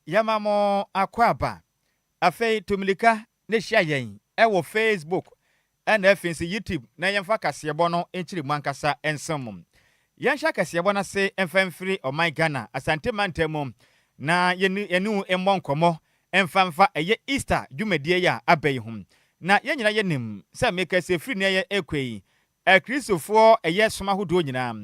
Yamamo akwaba. Afei tumilika ne hia yen ewo Facebook and efinsi YouTube na yemfa kasebo no enchiri mankasa ensem. Yensha kasebo na se enfamfiri o my Ghana asante mantemu na yenu emmonkomo emfamfa eye Easter dwumadie ya abai hum. Na yenyina yenim se meka se firi ne ye ekwei Kristofo eye soma hodo nyina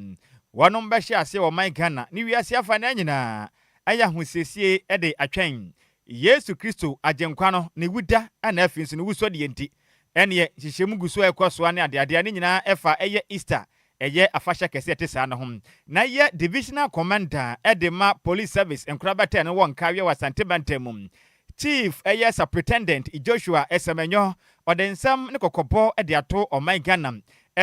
wonom be hye ase o my Ghana ni wiase afa na nyina aya husesie ede atwen Yesu Kristo agenkwa no ne wuda ana afinso ne wuso de enti ene hyehyem guso ekoso ane ade ne nyina efa eye Easter eye afasha kese tesa na hom na ye divisional commander edema police service enkurabata ne won kawe wasante bantam chief eye superintendent Joshua Esemenyo odensam ne kokobo ede ato o my Ghana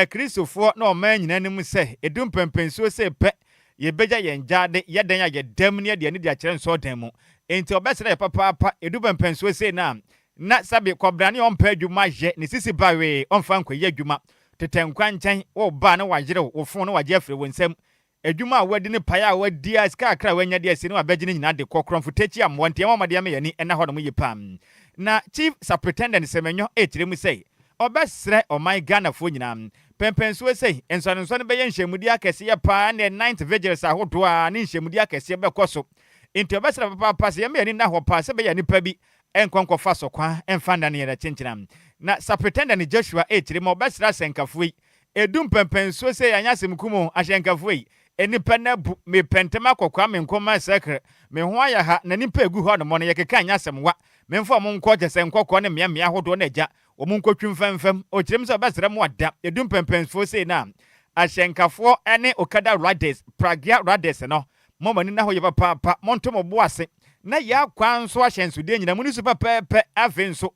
Kristofo na o man nyina nim se edum pempensuo se pe ye beja yenjade yeden ya yedam ne de ne de akere nso dan mu enti obesere papa edum pempensuo se na sabe kobrane ompa adwuma ye ne sisi bawe omfa nkwaye adwuma tetenkwa nkyɛn wo ba na wagere wo fon na wagye afre wonsam adwuma a wadi ne paya a wadi aska akra wanya de asi ne wabagye ne nyina de kokronfo techi am wonte amamade am yani ɛna hɔ no ye pam na chief superintendent Semenyo etire mu sei obesre o my Ghana fo nyina pempenso sei ensonenso ne beye nhwemudi akese ye pa na 9th vigils ahodo a ne nhwemudi akese be koso enti obesre papa se ye me yani na hɔ pa se be yani pa bi enkonko fa so kwa emfanda ne yɛ chenchina na superintendent Joshua etire mo besra senkafui edum pempenso se yanyasem kumo ahyenkafui enipa na bu me pentema kokwa me nkoma sekre me ho aya ha na nipa egu ho no mo ne yekeka anyasem wa me mfa mo nko gese nkokɔ ne mmea hodo na agya o mo nkotwi mfamfam o kirem se besra mo ada edum pempenso se na ahyenkafo ene okada riders pragia riders no mo mani na ho ye papa mo nto mo bo ase na ya kwanso ahyensude nyina muni super pepe afenso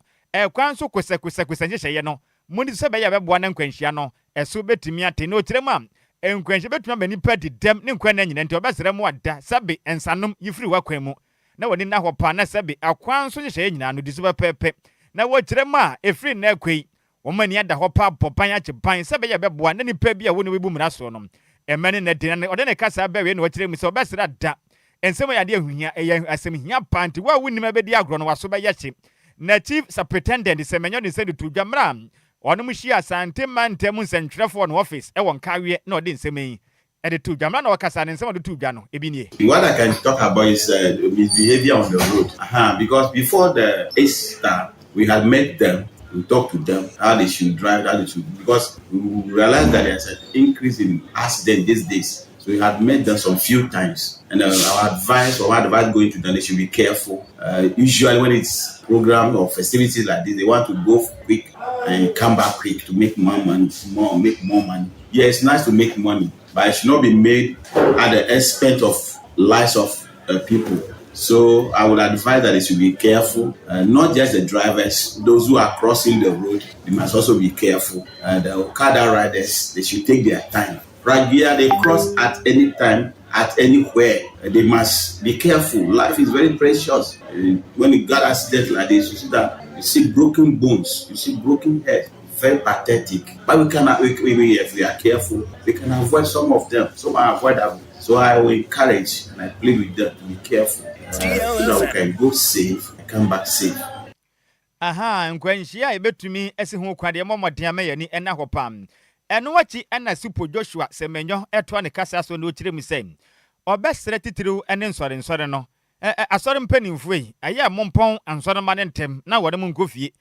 kwanso kwesa nyehye no muni se be ya beboa na nkwanhia no eso betimi ate no kirem am enkwanhia betuma mani pa didem ne nkwan na nyina nti obesere mo ada sabe ensanom yifiri wakwan mu na woni na hopa na sabe akwanso nyehye nyina no di super pepe na wo kirem a efiri na akwei wo mani ada hopa popan achepan sabe ya beboa na nipa bi a woni webu mra so no emane na dinane odene kasa ba we na wo kirem se obesere da ensemo ya de ahunya eya asem hia panti wa wunim abedi agro no waso ba yache na chief superintendent Semenyo de send to dwamra ono mu hia asante mantem nsentwerefo no office e won kawe na ode nsemi e de to dwamra na wakasa ne nsemo de to dwa no ebi nie. What I can talk about is misbehavior on the road. Because before the Easter we had met them, we talked to them how they should drive, how they should, because we realized that there's an increase in accidents these days. So we had met them some few times, and our advice going to them, they should be careful. Usually when it's program or festivities like this, they want to go quick and come back quick to make more money, make more money. Yeah, it's nice to make money, but it should not be made at the expense of lives of people. So I would advise that they should be careful, not just the drivers, those who are crossing the road, they must also be careful. The Okada riders, they should take their time. Right here, they cross at any time, at anywhere. They must be careful. Life is very precious. When you got accident like this, you see broken bones, you see broken head. Very pathetic. But if we are careful, we can avoid some of them. Some are avoidable. So I will encourage and I plead with them to be careful. So that we can go safe and come back safe. Nkwanhia ebetumi esi ho kwade momodea meyani ena hopam. Eno wachi ena Super Joshua Semenyo eto ne kasa so no kirem sem. Obesere titiru ene nsore no. Asore mpanimfo yi, aye mompon ansore ma ne ntem na wode mu nkofie.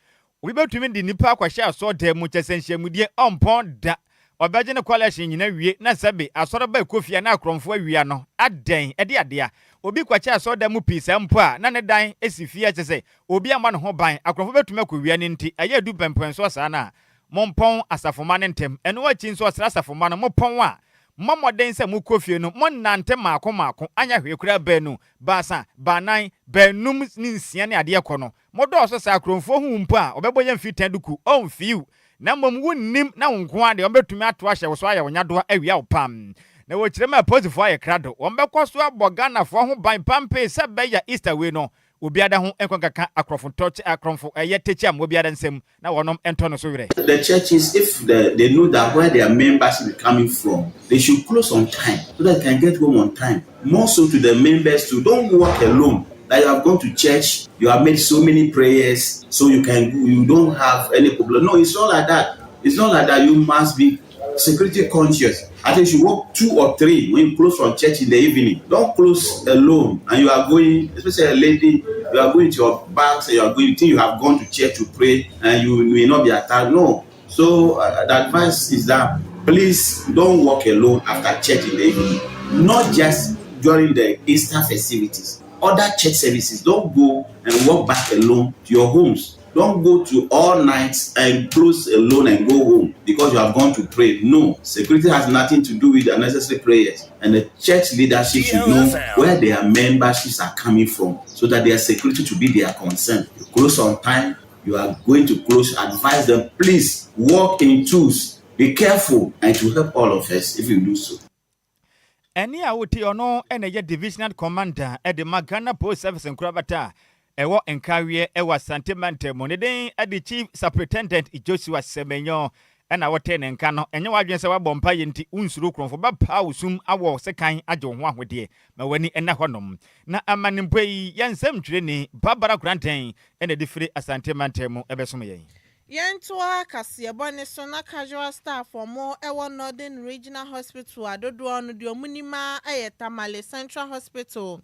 Obi betumi di nipa akwahye aso da mu chesenhyiamudie ompon da. Obeje ne kwalehye nyina wie na sabe asore ba kofie na akromfo awia no. Aden ede adea. Obi kwache aso da mu pisa mpo a na ne dan esifie kyese. Obi ama ne ho ban akromfo betumi akowia ne nti aye du pempenso saa na. Mompon asafoma ne ntem eno wachi nso asra asafoma no mopon a momoden se mu kofie no monnante maako anya hwekura banu basa banan banum ni nsia ne ade ekono modo so sa akromfo hu mpo a obeboye mfitan duku onfiu na mom wonnim na wonko ade obetumi ato ahye wo so aya wonyado awia opam na wo kirema aposifo aye krado wombekọ so abogana fo ho ban pampe se beya Easter we no obiada ho enkonkaka akrofo touch akromfo techi am obiada nsem na wonom ento no so were. The churches, if they know that where their members will be coming from, they should close on time so that they can get home on time. More so to the members too. Don't walk alone. that you have gone to church, you have made so many prayers, so you don't have any problem. No, it's not like that. It's not like that. You must be security conscious. At least you walk 2 or 3 when you close from church in the evening. Don't close alone. And you are going, especially a lady, you are going to your bags and you are going, you think you have gone to church to pray and you may not be attacked. No. So the advice is that please don't walk alone after church in the evening. Not just during the Easter festivities. Other church services, don't go and walk back alone to your homes. Don't go to all nights and close alone and go home because you have gone to pray. No, security has nothing to do with unnecessary prayers. And the church leadership should know where their memberships are coming from so that their security to be their concern. You close on time, you are going to close. Advise them, please walk in twos. Be careful, and it will help all of us if you do so. Any awuti ono ene divisional commander at the Ghana Post Service in Krabata. Ewo Enquiries ewa Santimante moneden at the chief superintendent Joshua Semenyo and our ten enkano and your agents our bompa yenti unsuru kron for bapa usum awo sekan ajo ho ahwede ma wani ena honom na amanempei yansem twreni Barbara Granten and the different Santimante mo ebesom yen. Yentoa Kasiebone Sona casual staff for more Ewa Northern Regional Hospital Adjoa Agyei Tamale Central Hospital.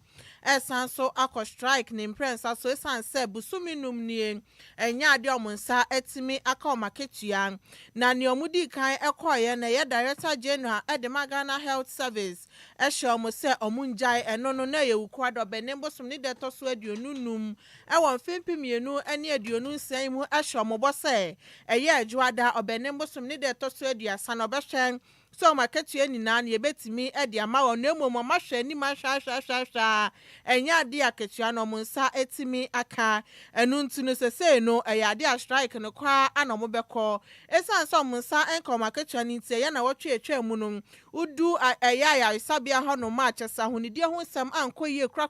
Esanso ako strike ni imprensa so esanse busumi numnie enya ade omunsa etimi aka maketua na ne omudi kan ekoye na ye director general Edema Ghana Health Service ehye omuse omunjai eno no na yewukwa do benembo sumni de to so aduonunum ewon fempimienu ene aduonunsan mu ehye omobose eye Adjoa da obenembo sumni de to so aduasa na obehwen so marketu nyina na yebetimi ede ama wo na emom mahwe ni mahwa enya ade aketua no munsa etimi aka enu ntunu sese no ade a strike no kwa anomo beko esan so munsa enko marketu ni ntie ya na wotwe etwa mu no udu ya isabia ho no ma chesa ho ni die ho sam ankoye kra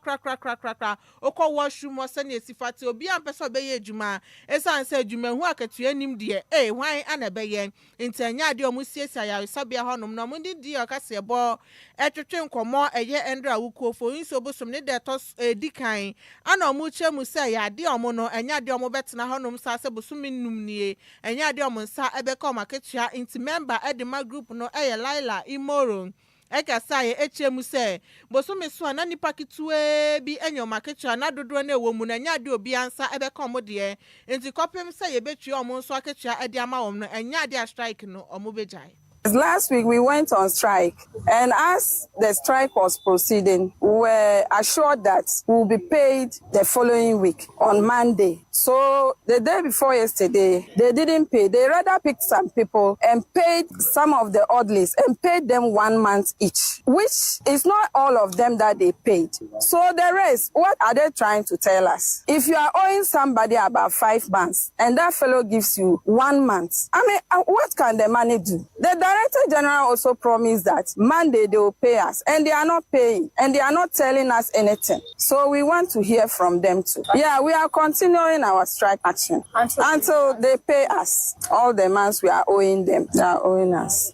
okọ washroom o se na esifate obi ampeso be ye adwuma esan se adwuma hu aketua nim de hwan anabeye ntenya ade omusiesia ya isabia ho no no mundi di akasebo etwetwe nkomo eye endra wukuofo nso bosom ne de to dikan ana omu chemu se ya de omo no enya de omo betena honom sa se bosumi numnie enya de omo nsa ebeka maketua inti member edema group no eye Laila Imoro ekasa ye echemu se bosumi so na nipa kitue bi enyo maketua na dodo na ewo mu na enya de obi ansa ebeka omo de inti kopem se ye betue omo nso aketua ede ama wom no enya de strike no omo bejai. Last week we went on strike, and as the strike was proceeding, we were assured that we will be paid the following week on Monday. So the day before yesterday, they didn't pay. They rather picked some people and paid some of the oddlies and paid them 1 month each, which is not all of them that they paid. So the rest, what are they trying to tell us? If you are owing somebody about 5 months and that fellow gives you 1 month, I mean, what can the money do? The Director General also promised that Monday they will pay us, and they are not paying, and they are not telling us anything. So we want to hear from them too. Yeah, we are continuing our strike action until they pay us all the months we are owing them. They are owing us.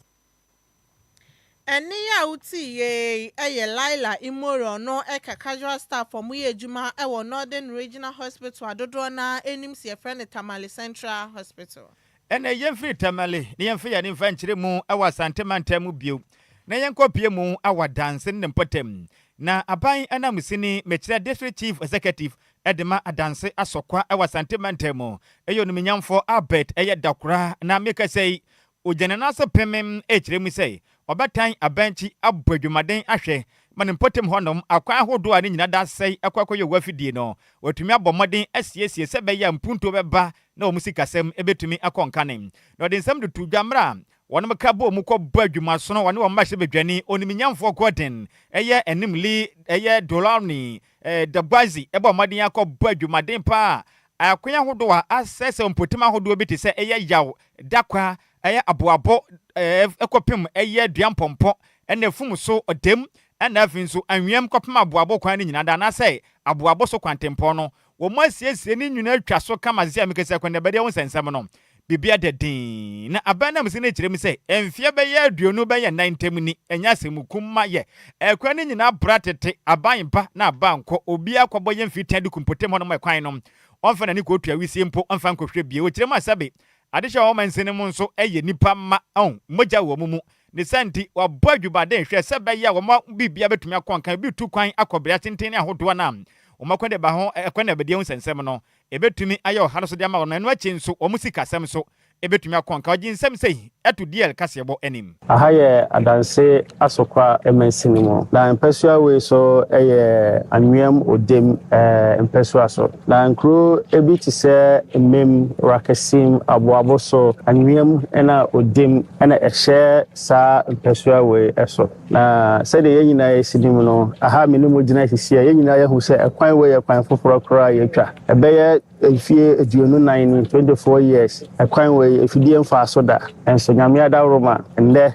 Eni ya uti ye Laila Imoro no eka casual staff for muye juma ewo Northern Regional Hospital Adjoa na enim se friend Tamale Central Hospital. Ene yemfiri Tamale ne yemfi ya ne mfankyire mu awa Santimante mu bio na yenkopie mu awa danse ne mpotem na aban anamusini mechira district chief executive edema adanse asokwa awa Santimante mu eyo no menyamfo Albert eye dakora na meka sei ojanana so pemem echire mu sei obatan abanchi abodwumaden ahwe mane mpotem honom akwa ahodo ani nyina da sei akwakoye wafidie no watumi abomoden asiesie se be ya mpunto beba na omusikasem ebetumi akonkanen na ode nsem de tudwamra wonom ka bo mu ko badwuma so no wone wo mahye bedwani oniminyamfo koden eye enimli eye dolani dagbazi ebo moden akọ badwumaden pa akwa ahodo a asese mpotem ahodo bi te se eye yaw dakwa eye aboabo ekopem eye duampompo ene fum so odem ena afinso anwem kopem aboabo kwan ni nyina da na se aboabo so kwantempo no wo mo asiesie ni nyina atwa so kama zia mekese kwande bade won sensem no bibia de din na abana mse na kyerem sɛ emfie bɛyɛ aduonu bɛyɛ 90 ni enya semukumma yɛ ekwa ne nyina bratete aban pa na abankɔ obi akɔbɔ yɛ mfitan de kumpotem hɔ no mekwan no ɔmfa na ne kotua wisie mpo ɔmfa nkɔhwɛ bie o kyerem asabe adehye a wɔman nsene mu nso ɛyɛ nipa ma mogya wɔ mu ne santi wabɔ adwubaden hwɛ sɛ bɛyɛ a wɔma bibia betumi akɔnkan bi tu kwan akɔbra tenten ahodoɔ na wɔmakwende ba ho ɛkwende bɛde ho sensɛm no ebetumi ayɛ ɔha no so de ama wɔn no akyi nso wɔn sikasɛm so ebetumi akɔnka ɔgye nsɛm sɛ ɛto DL kasɛbɔ anim aha yɛ adanse asokwa emansin mu na mpɛsua we so ɛyɛ anwem odem mpɛsua so na nkro ebi ti sɛ mmem rakasim aboabo so anwem ɛna odem ɛna ɛhyɛ saa mpɛsua we ɛso na sɛ de yɛn nyinaa yɛsidim no aha me ne mo gyina sisi yɛn nyinaa yɛhu sɛ ɛkwan we yɛ kwan foforɔ koraa yɛtwa ɛbɛyɛ efie aduonu 9 24 years ɛkwan we efidie mfa so da enso nyame adawroma ndɛ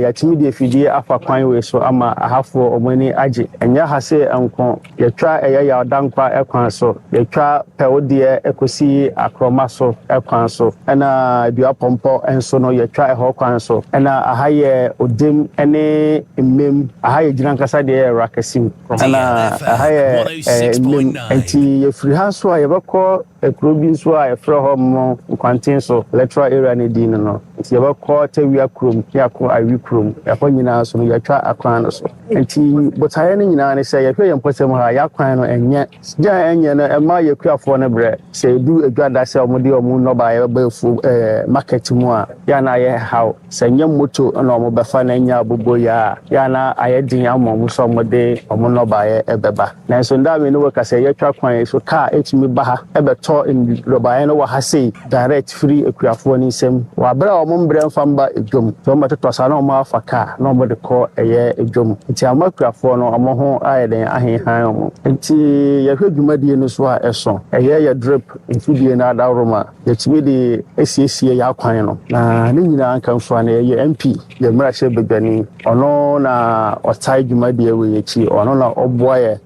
yɛtimi de efidie afa kwan we so ama ahafo omani agye enya ha se enko yɛtwa ɛyɛ yawdankwa ɛkwan so yɛtwa pɛwodie ekosi akroma so ɛkwan so ɛna dua pompo enso no yɛtwa ɛhɔ kwan so ɛna aha yɛ odem ɛne mmem aha yɛ gyina nkasa de yɛ rakasim ɛna aha yɛ mmem enti yɛfiri ha so a yɛbɛkɔ ekrobi nso a efra ho mo kwanten so electoral area ne din no nti yɛbɛkɔ tawia krom yɛakɔ awi krom yɛkɔ nyinaa so no yɛtwa akwan no so nti botaeɛ no nyinaa ne sɛ yɛhwɛ yɛn mpɔsɛm ha yɛakwan no ɛnyɛ gya ɛnyɛ no ɛma yɛkuafoɔ no brɛ sɛ edu adwada sɛ ɔmode ɔmo nnɔba yɛbɛfu market mu a yɛana yɛ haw sɛ nyɛ moto na ɔmo bɛfa na nya abobo ya yɛana ayɛ din ama ɔmo so ɔmode ɔmo nnɔba ɛbɛba nanso nda me no wɔka sɛ yɛtwa kwan so car etumi ba ha ɛbɛtɔ ndɔba no wɔ ha sei direct free ekuafoɔ ne nsɛm wabra ɔmo mbrɛ mfa mba edwom so ɔmo tetɔ sa na ɔmo afa car na ɔmo de kɔ ɛyɛ edwom nti ama ekuafoɔ no ɔmo ho ayɛ den ahenhan ɔmo nti yɛhwɛ dwumadie no so a ɛso ɛyɛ yɛ drip mfidie na adawroma yɛtumi de esiesie yɛ akwan no na ne nyinaa nkamfo na yɛ MP yɛ mmarahyɛ badwani ɔno na ɔtae dwumadie wɔ yɛkyi ɔno na ɔboa yɛ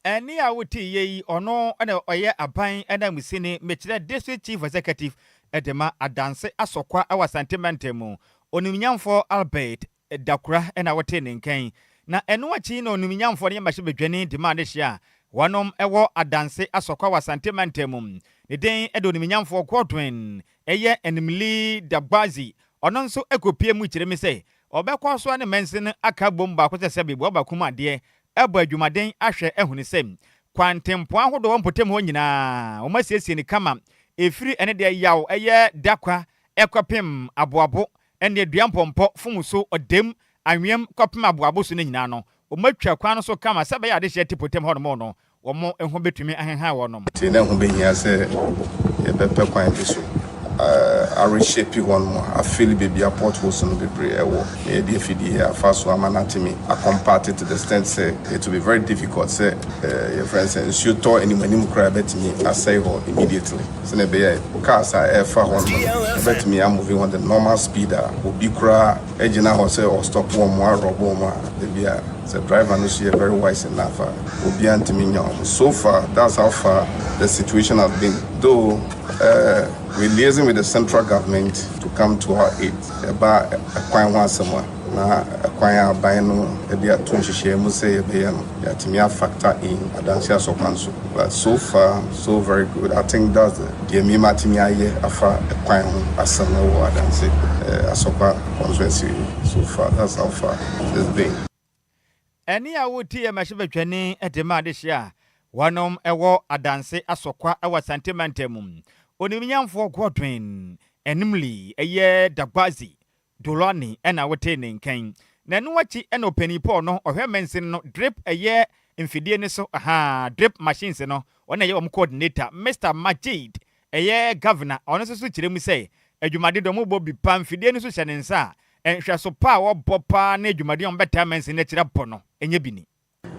Eni a wuti ye ono ana oye aban ana musini mechire district chief executive edema adanse asokwa awa sentimentemu onumnyamfo Albert Dakura ena wote ne nkan na eno achi na onumnyamfo ne yamahye bedwani demand hia wanom ewo adanse asokwa awa sentimentemu ne den edo onumnyamfo Godwin eye enimli Dagbazi ono nso ekopie mu kyereme se obekwa so ne mensin aka bomba ko sese bebu obakuma de eba adwumaden ahwe ehunu sem kwantempo ahodo wompotem ho nyina omasiesie ni kama efiri ene de yaw eye dakwa ekopem aboabo ene duampompo fumuso odem anwem kopem aboabo so nyina no omatwa kwan no so kama sebe ya de hye tipotem ho no no womo eho betumi ahenhan wo no ti na ho behia se e bepe kwan bi so I reshape one more. I feel baby a port was on the brain. The FD here, first one, anatomy. I compared it to the extent say it will be very difficult. Say your friends say you talk any money cry bet me. I say ho immediately. So maybe cars are air for one. Bet me I'm moving on the normal speed. Will be cry. Engine house or stop one more or one more. Maybe the driver no see very wise enough. Will be anti-minion. So far, that's how far the situation has been. Though. We're liaising with the central government to come to our aid. About acquiring one somewhere. Now, acquiring buying no, they are too share. Must say they are factor in Adansia Sokanso. But so far, so very good. I think that's the Mima Timia afa acquiring a summer or Adansi Asoka constituency. So far, that's how far it's been. Any I would tear my shiver journey at the Madishia. Wanom ewo adanse asokwa awa sentimentemum. Onimnyamfo Godwin enimli eye Dagbazi Dolani ena wote ne nkan na no wachi ena opanipo no ohwe mensin no drip eye mfidie ne so drip machines no ona ye coordinator Mr Majid eye governor ono so kiremu say adwumade do mo bo bi pa mfidie ne so hye ne nsa enhwe so pa wo bopa na adwumade on beta mensin na kire po no enye bini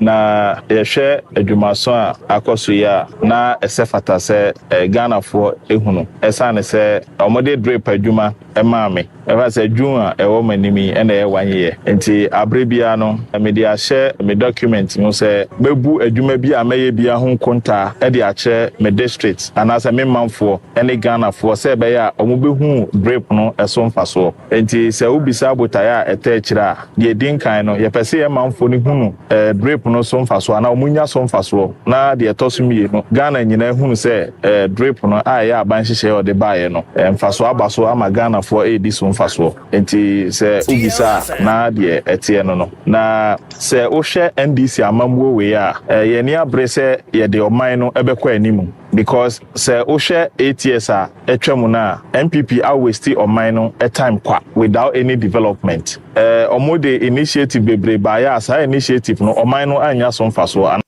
na yɛhwɛ adwumaso a akɔso ya na ɛsɛ fata sɛ Ghana for ehunu ɛsan sɛ ɔmode drip adwuma ɛma me ɛfa sɛ dwun a ɛwɔ manimi ɛna ɛyɛ wanyɛ nti abre bia no me de ahyɛ me document no sɛ bebu adwuma bi a mɛyɛ bia ho konta ɛde akyerɛ me district anasa me manfo ɛne Ghana for sɛ ɛbɛyɛ a ɔmo behu drip no ɛso mfaso nti sɛ ubisa abotaya a ɛtɛ akyerɛ a deɛ din kan no yɛpɛ sɛ yɛ manfo ne hunu drip no so mfaso ana ɔmo nya so mfaso na deɛ ɛtɔ so mie no Ghana nyina hunu sɛ drip no a ɛyɛ aban hyehyɛ ɔde baeɛ no mfaso aba so ama Ghana for ɛdi so mfaso nti sɛ ubisa na deɛ ɛteɛ no na sɛ wohwɛ NDC amamwo we a yɛni abre sɛ yɛde ɔman no ɛbɛkɔ anim because sɛ wohwɛ ATS a ɛtwa mu na MPP always stay ɔman no a time kwa without any development ɔmo initiative bebre baaya saa initiative no ɔman no anya so mfaso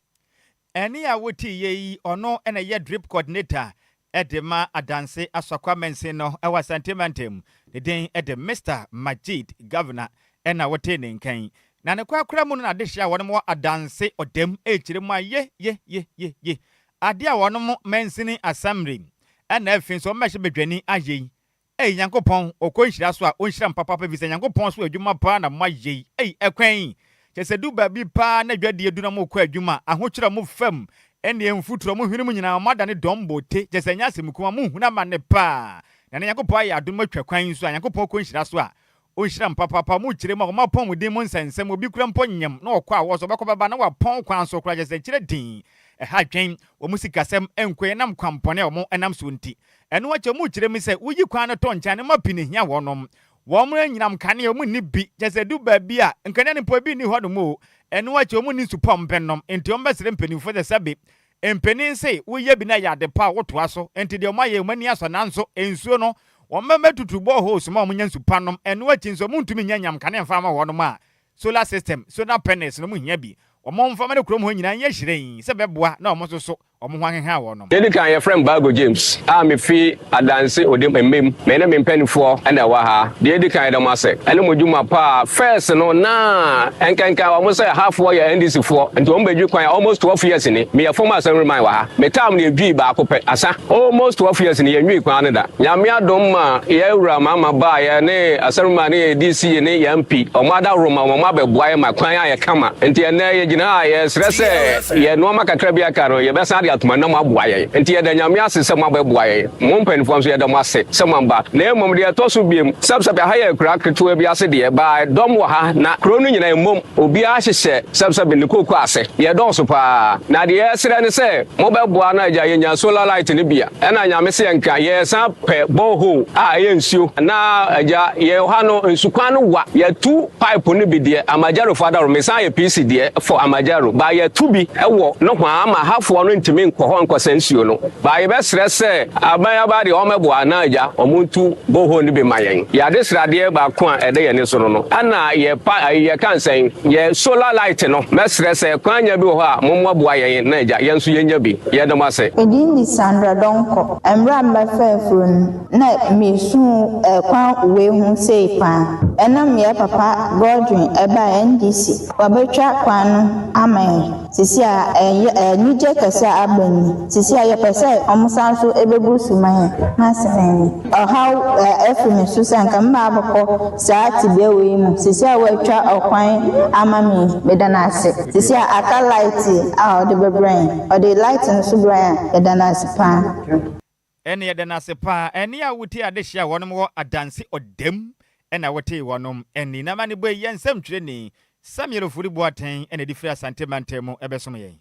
ɛne a woti yi ɔno ɛna yɛ drip coordinator Edema adanse asokwa mense no ewa sentimentem the den ede Mr. Majid Governor ena wote ne nkan na ne kwakura mu na de hia won mo adanse odem echire mu ye ade a won mo mensini assembly ena afin so mehye bedwani aye Nyankopon okonhira so a onhira mpapa pa visa Nyankopon so adwuma pa na mo aye ekwan chese du ba bi pa na dwade edu na mo kɔ adwuma ahokyerɛ mo fam ene emfuturo mo hwene mu nyina mada ne dombote chese nya semkuma mo huna ma ne pa na ne Nyankopon ya adom atwa kwan so a Nyankopon okonhira so a onhira mpapa pa mo kyire mo ma pon mu din mo nsensem obi kura mponyam na okɔ a wo so bɛkɔ bɛba na wapɔn kwan so kura chese kyire din ha dwen wo musikasɛm enkwe nam kwampɔne a mo enam so nti eno wakyɛ mu kyire mi sɛ woyi kwan no toncha ne mapine hia wonom wo mo nyinam kane o mu ni bi chese du ba bi a nkane ne po bi ni hodo mo eno wakyɛ mu ni supom benom enti o mbɛsere mpanimfo de sabe empenin se woyɛ bi na ya de pa wotoa so enti de o ma ye mani aso nanso ensuo no wo mmɛmɛ tutubo ho so ma o nya nsupanom eno wakyɛ nso mu ntumi nya nyam kane mfa ma wonom a solar system solar panels no mu hia bi omo mfama ne krom ho nyina nya hyiren se beboa na omo so omo ho aheha wonom Dedi kan ye friend Bago James me fi adanse odem emmem me ne mempanifo na wa ha dedi kan da mase ene modwuma pa first no na enkanka wa mo say half wa ya NDC fo nti o mbadwi kwan almost 12 years ni me ya former assembly man wa ha me tam na edwi ba ko pe asa almost 12 years ni ya nwi kwan ne da nyame adom ma ya ewura mama ba ya ne assembly man ne DC ne ya MP o ma da roma o ma beboa ya ma kwan ya kama nti ene ye gina ya stress ye no ma kakra bia karo ye besa de atuma na mo aboa ye nti ye da nyame ase se mo aboa ye mo mpanifo so ye da mo ase se mo mba na emom de to so biem sabsab ha ye kra keto bi ase de ba dom wo ha na kro no nyina emom obi a hyehye sabsab ne koku ase ye do so pa na de ye sere ne se mo beboa na agya ye nya solar light ne bia na nyame se nka ye san pe borehole a ye nsuo na agya ye ha no nsukwan no wa ye tu pipe ne bi de amajaro father me san ye PC de for amajaro ba ye tu bi ewo no kwa ama hafo no ntimi nkɔ nsuo no ba ye be sere se abaya ba de o meboa na agya omuntu borehole ne bi mayen ya de srade ba ko a ede ye ne so no ana ye pa ye kan sen ye solar light no me sere se kwanya bi ho a mommo boa ye na agya ye nso ye nya bi ye de mase edin di Sandra Donko emra mbafafun na mesu kwan we hu sei pa enam ye papa Godwin eba NDC wabetwa kwan no amen sisi a nije kasa abani sisi a ye pese omusan so ebebu suman na senen how efim susan kan ma abako saa tibe we mu sisi a watwa okwan amami bedanase sisi a aka light a de bebrain o de light no so brain bedanase pa ene ye denase pa ene a wuti ade hia wonom wo adanse odem ena wote wonom eni na mane boy yensam twire ni Samuel Furiboaten ene di fra santemantemu ebesom yen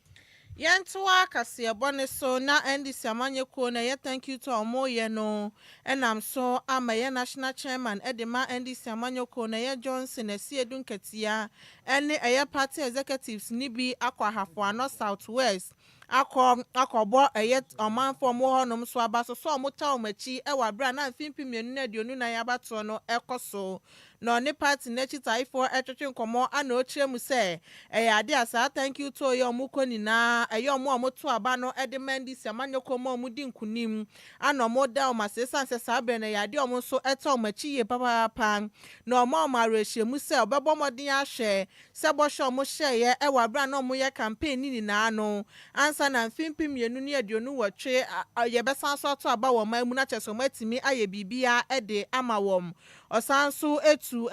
Yentoa kase bone so na NDC amanyeko na ye thank you to omoye no enam so ama ye national chairman edema NDC amanyeko na ye Johnson esiedun ketia ene eye party executives ni bi akwa hafo no southwest akọbọ eye omanfo mo honom so abaso so omota omachi e wa bra na mfimpi mienu na dionu na yabato no ekoso no ne party nechi taifo etwetwe nkomo ana ochire mu se ade asa thank you to yo muko nina omo to aba no ede mandi se amanyoko mo mudi nkunim ana omo da o masesa se sabre na yade omo so eto machi ye papa no omo marehye mu se obebo modin ahwe se bo hwe omo hye ye ewa bra na omo ye campaign ni na no ansa na mfimpim yenu ne aduonu wotwe ye besan so to aba wo man mu na cheso matimi aye bibia ede ama wom osanso etu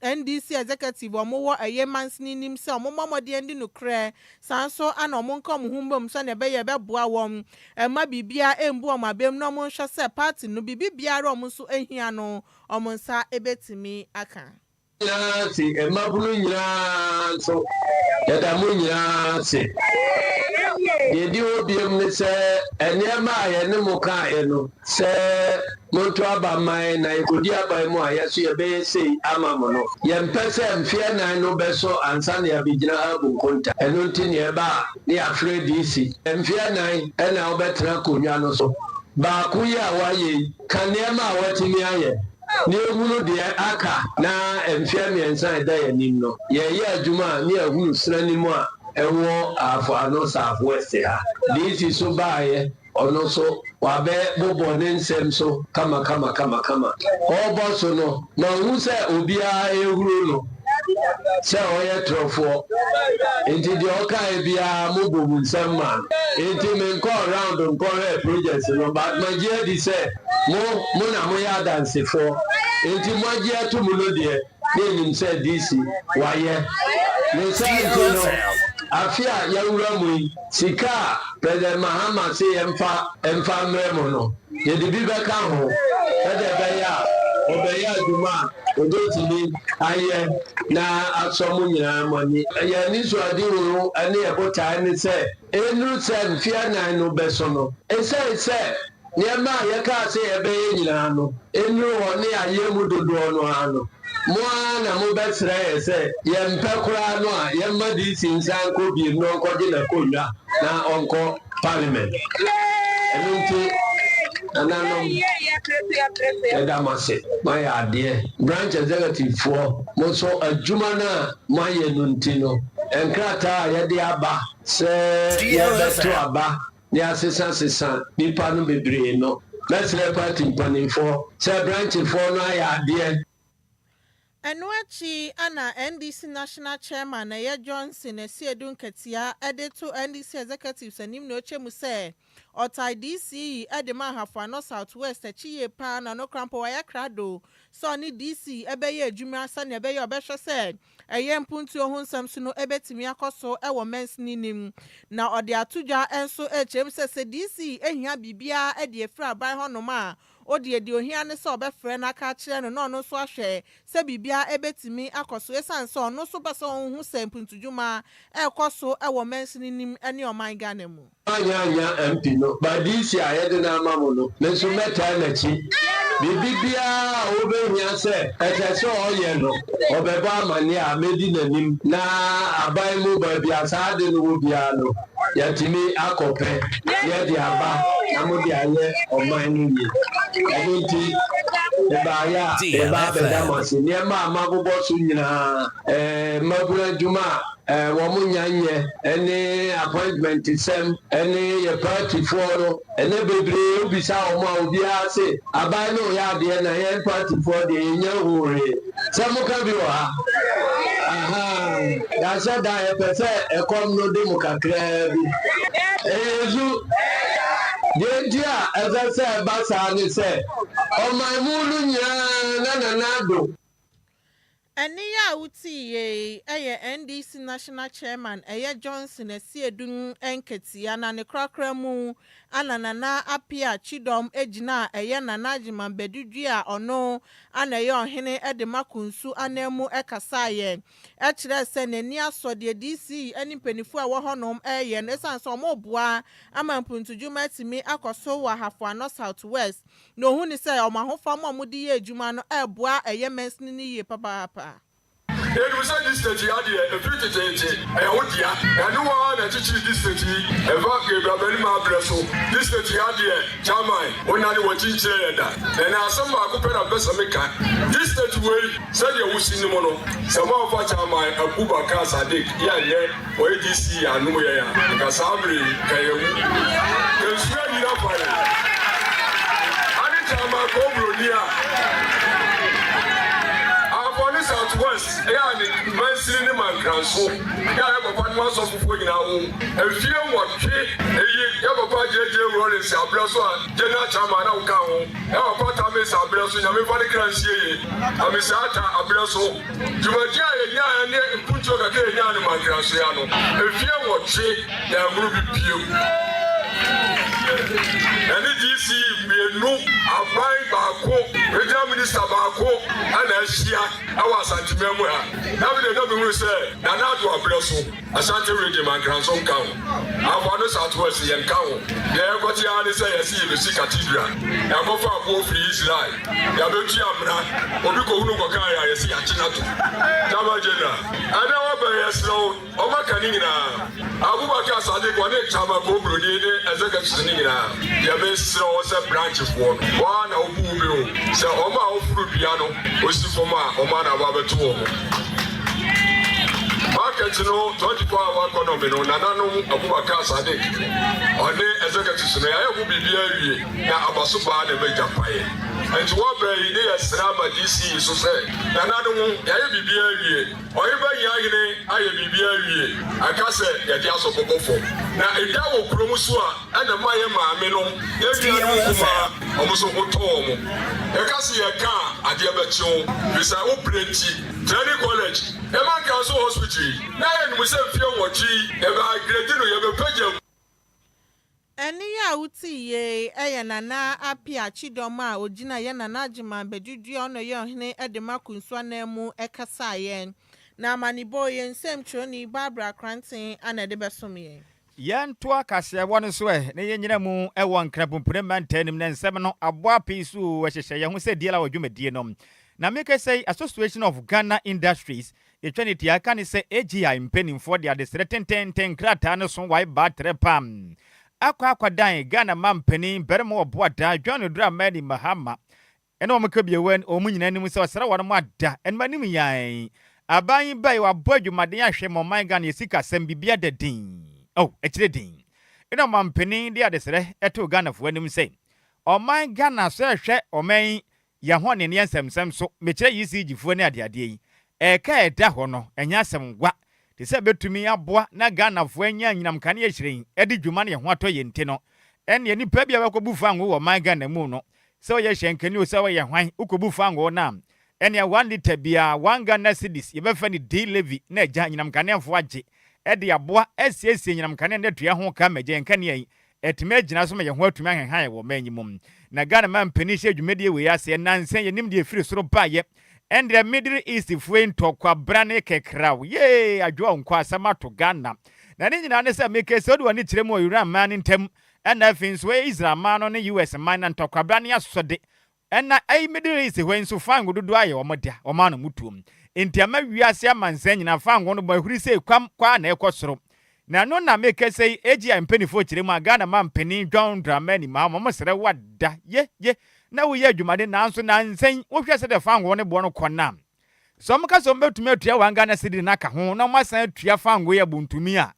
NDC executive omo wo mansini nim se omo momode ndi no kre sanso ana omo nkom humbom so ne be ye beboa wom ma bibia embu omabem no omo hwe se party no bibia ra omo so ehia no omo nsa ebetimi aka si emabulu nyina so yada mu nyina si yedi obiem ne se enema aye ne mu ka eno se monto aba mai na ikodi aba mu ayeso ye be sei ama mo no ye mpese mfie nan no beso ansa na ya bigina abu konta eno ntini e ba ne afre DC mfie nan ena obetra konwa no so ba ku ya waye kanema awatimi aye ni ehunu de aka na mfia miensa da yanim no ye adwuma ni ehunu srani mu a ewo afo ano safo wese ha disi so baaye ono so wa be bobo ne nsem so kama obo so no na hu se obia ehuru no se oye trofo enti de oka ebia mobobu nsem ma enti me nko round nko project no but magie di se mo na mo ya dance for enti magie to mu no de nim se DC waye ne se no afia ya wura mu sika president Mahama se emfa mremo no ye de bi beka ho e de be ya obeya duma odotini aye na asomu nyina mani ya ni so ade wo ane e bota ni se enu se mfia nan no beso no ese niema ye ka se e be nyina no enu ho ne aye mu dodo no ano moana mo besra ese ye mpekura no a ye madi sinsan ko bi no nkoje na konwa na onko parliament enunti ananom edamase my ade branch executive for mo so adwuma na maye nunti no enkrata ye de aba se ye beto aba ni asesa nipa no bebre no mesre party mpanimfo se branch for no ya ade Enwachi ana NDC National Chairman Aya Johnson Esiedun Ketia to NDC Executives anim no chemu se otai DC edema hafo no Southwest echiye pa na no krampo waya krado so ni DC ebeye adwuma asa ne ebeye obehwe se eye mpuntu ohun samso no ebetimi akoso ewo mensni nim na ode atudwa enso echem se DC ehia bibia ede efra aban honoma odi ohia ne se obefre na aka kire no no so ahwe se bibia ebetimi akoso esanso no so basa ohun se mpuntudwuma ekoso ewo mensni nim ene oman Ghana mu anya MP no but this year I na amamu no menso meta na chi bibia obehia se etese oye no obeba amane a medi nanim na aban mu ba bia saade no wo bia no yatimi akope ye de aba amodi aye oman ni enti eba ya eba beda masi ni ma amagobo so nyina mabura juma womunyanye ene appointment sem ene ye party for ene bebre obisa omo obi ase aban no ya de na ye party for de nya hore samuka bi wa aha ya se da ye pese ekom no de mukakra bi ezu de dia ezese basa ni se o my mulu nya na nado Eniya uti eye NDC National Chairman Aya Johnson Esiedun Enketia na ne krakra mu ananana apia chidom ejina eye nanajima bedudua ono anaye ohene edemakunsu anemu ekasaye ekire se nani asode DC eni penifu a wo honom eye nesanso omoboa amampuntujuma timi akoso wa hafo no Southwest no hu ni se omahofam omudi ye adwuma no eboa eye mensini ni ye papa And we said this state a few days, and no one that teaches this state, a vacuum, this state Jamai, when I was in China, and I some are compared to Bessameka. This state way, said you will see no more. Some of us are my Abuba Casa, Dick, where DC and Nuya, because Sabri, Kayamu. There's really enough for it. I need to have my Cobra. Southwest, and my cinema council. I have a part of the now. A few what have a budget rolling Sabroso, General Chamana Cow, our part of Miss Abroso, and everybody can see. I'm Miss Ata Abroso. You were young and put your animal Graciano. A few what there will be few. And it is me no Abai Bako, Regional Minister Bako, and Asia, our Santi Memoir. Now they don't will say, Adjoa Agyei Asante Regime and Grandson Cow. Our fathers Southwest and Cow. There got the say, I see the Sea Cathedral. I go for a war for Israel. Yabuchi Amra, Obuko Nukaya, I see a Chinato. Tamajena. I know by a slow, Omakanina. Abubakar Sadiq, one Chama Cobra, as a Yabes was a branch of one of Bubu, so Oma of Piano, was for my Omana Baba Market, 24-hour economy, no, Nanano, Abubakar Sadiq. On the executive, I will be here, now Abasuba and Major. And to what very day as Rama DC so say, Nanano, I will be here, or even Yagine, I will be here. I can't say that just of Bofo. Now, if that will Promusua and the Mayama Melon, every year, almost a home. I can't see a car at the Abacho, with our open training college. Eman Council Hospital. Now we say few watching about Gretino, you have a page. Eni ya uti ye nana apia chidoma ojina ye nana jima bejuju ono ye ohene edema kunswa nemu ekasa yen na manibo ye nsem choni Barbara Cranton ana de besom ye yan to akase won so ne ye nyina mu e won krapumpure mantanim ne nsem no aboa pisu we hyehye ye ho se diela wadwumadie nom na make say Association of Ghana Industries etwenity aka ne se AGI mpenimfo de ade sretenten krata ne so wai ba trepam akwadan Ghana mampani beremo oboada John Dramani Mahama ene omakabiyewen omunyina nim se osere won mo ada enmanim yan aban bai wa bodwumaden ahwe moman Ghana yesika sem bibia dadin ekire din ene mampani de ade sere eto Ghana fo anim se oman Ghana so ehwe oman ya hone ne nsem so mekire yisi gifo ne ade yi eka eda ho no enya asem gwa te se betumi aboa na Ghana fo anya nyinam kane ya hyiren edi dwuma ne ho atoye nte no ene nipa bia bekobufu anwo wo man Ghana mu no se oye hyenkani o se oye hwan ukobufu anwo na ene 1 liter bia 1 Ghana cedis ye befa ni day levy na agya nyinam kane fo agye ede aboa esiesie nyinam kane ne tua ho ka magye nkane yi etime agina so me ye ho atumi ahenhan wo manyimum na Ghana man pani hye dwumedie we ase nansen ye nim de firi soro baye and the Middle East fuen tokwa brane kekraw ye adwo nkwa asama to Ghana na ne nyina ne se make so do ani kiremu Iran man ntem and afins we Israel man no ne US man na tokwa brane asode and ai Middle East when so fan gododo aye omodia o man no mutuom entiama wiase amansan nyina fan go no ba huri se kwam kwa na ekosoro na no na make say AGI mpenifo kiremu Ghana man mpeni John Dramani Mahama mo sere wada ye na wo ye adwumade nanso nansen wo hwese de fango ne bo no kona so mka so mbetumi atua wan Ghana cedi na ka ho na masan atua fango ye buntumi a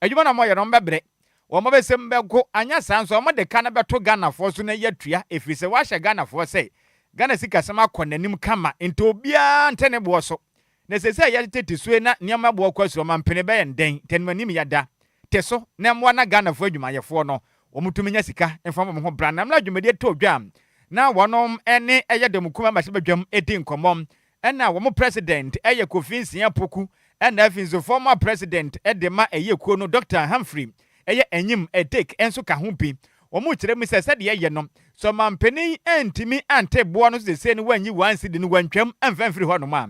adwuma na mo ye no mbebre wo mo besem bego anya sanso mo de ka na beto Ghana fo so na ye atua efise wa hye Ghana fo say Ghana sika sama konanim kama ento obia ntene bo so na sese ya tete sue na niam bo kwasuro mampene be nden tenmanim yada teso na mo na Ghana fo adwuma ye fo no wo mutumi nya sika enfam mo ho bra na mla adwumade to dwam na wonom ene eye demukuma mahebadwam edi nkomom ena wo president eye Kofinsia Poku ena afinso former president edema eye kuo no Dr. Humphrey eye enyim etake enso ka ho bi wo mu kire mu sese de eye no so mampeni entimi ante bo no sese ni wanyi wansi de ni wantwam emfamfiri ho no ma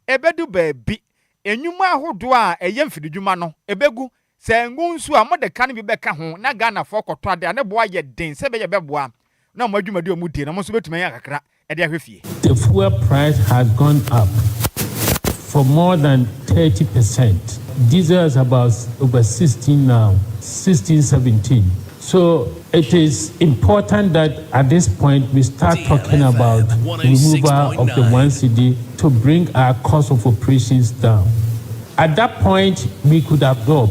ebedu baabi enyuma ahodo a eye mfidudwuma no ebegu sengunsu a mode kan bi beka ho na Ghana fo koto ade ne bo aye den sebe ye beboa na mo adwumade omudie na mo so betuma ya kakra e de ahwefie. The fuel price has gone up for more than 30%. Diesel is about over 16 now, 16, 17. So it is important that at this point we start talking about removal of the 1 cedi to bring our cost of operations down. At that point, we could absorb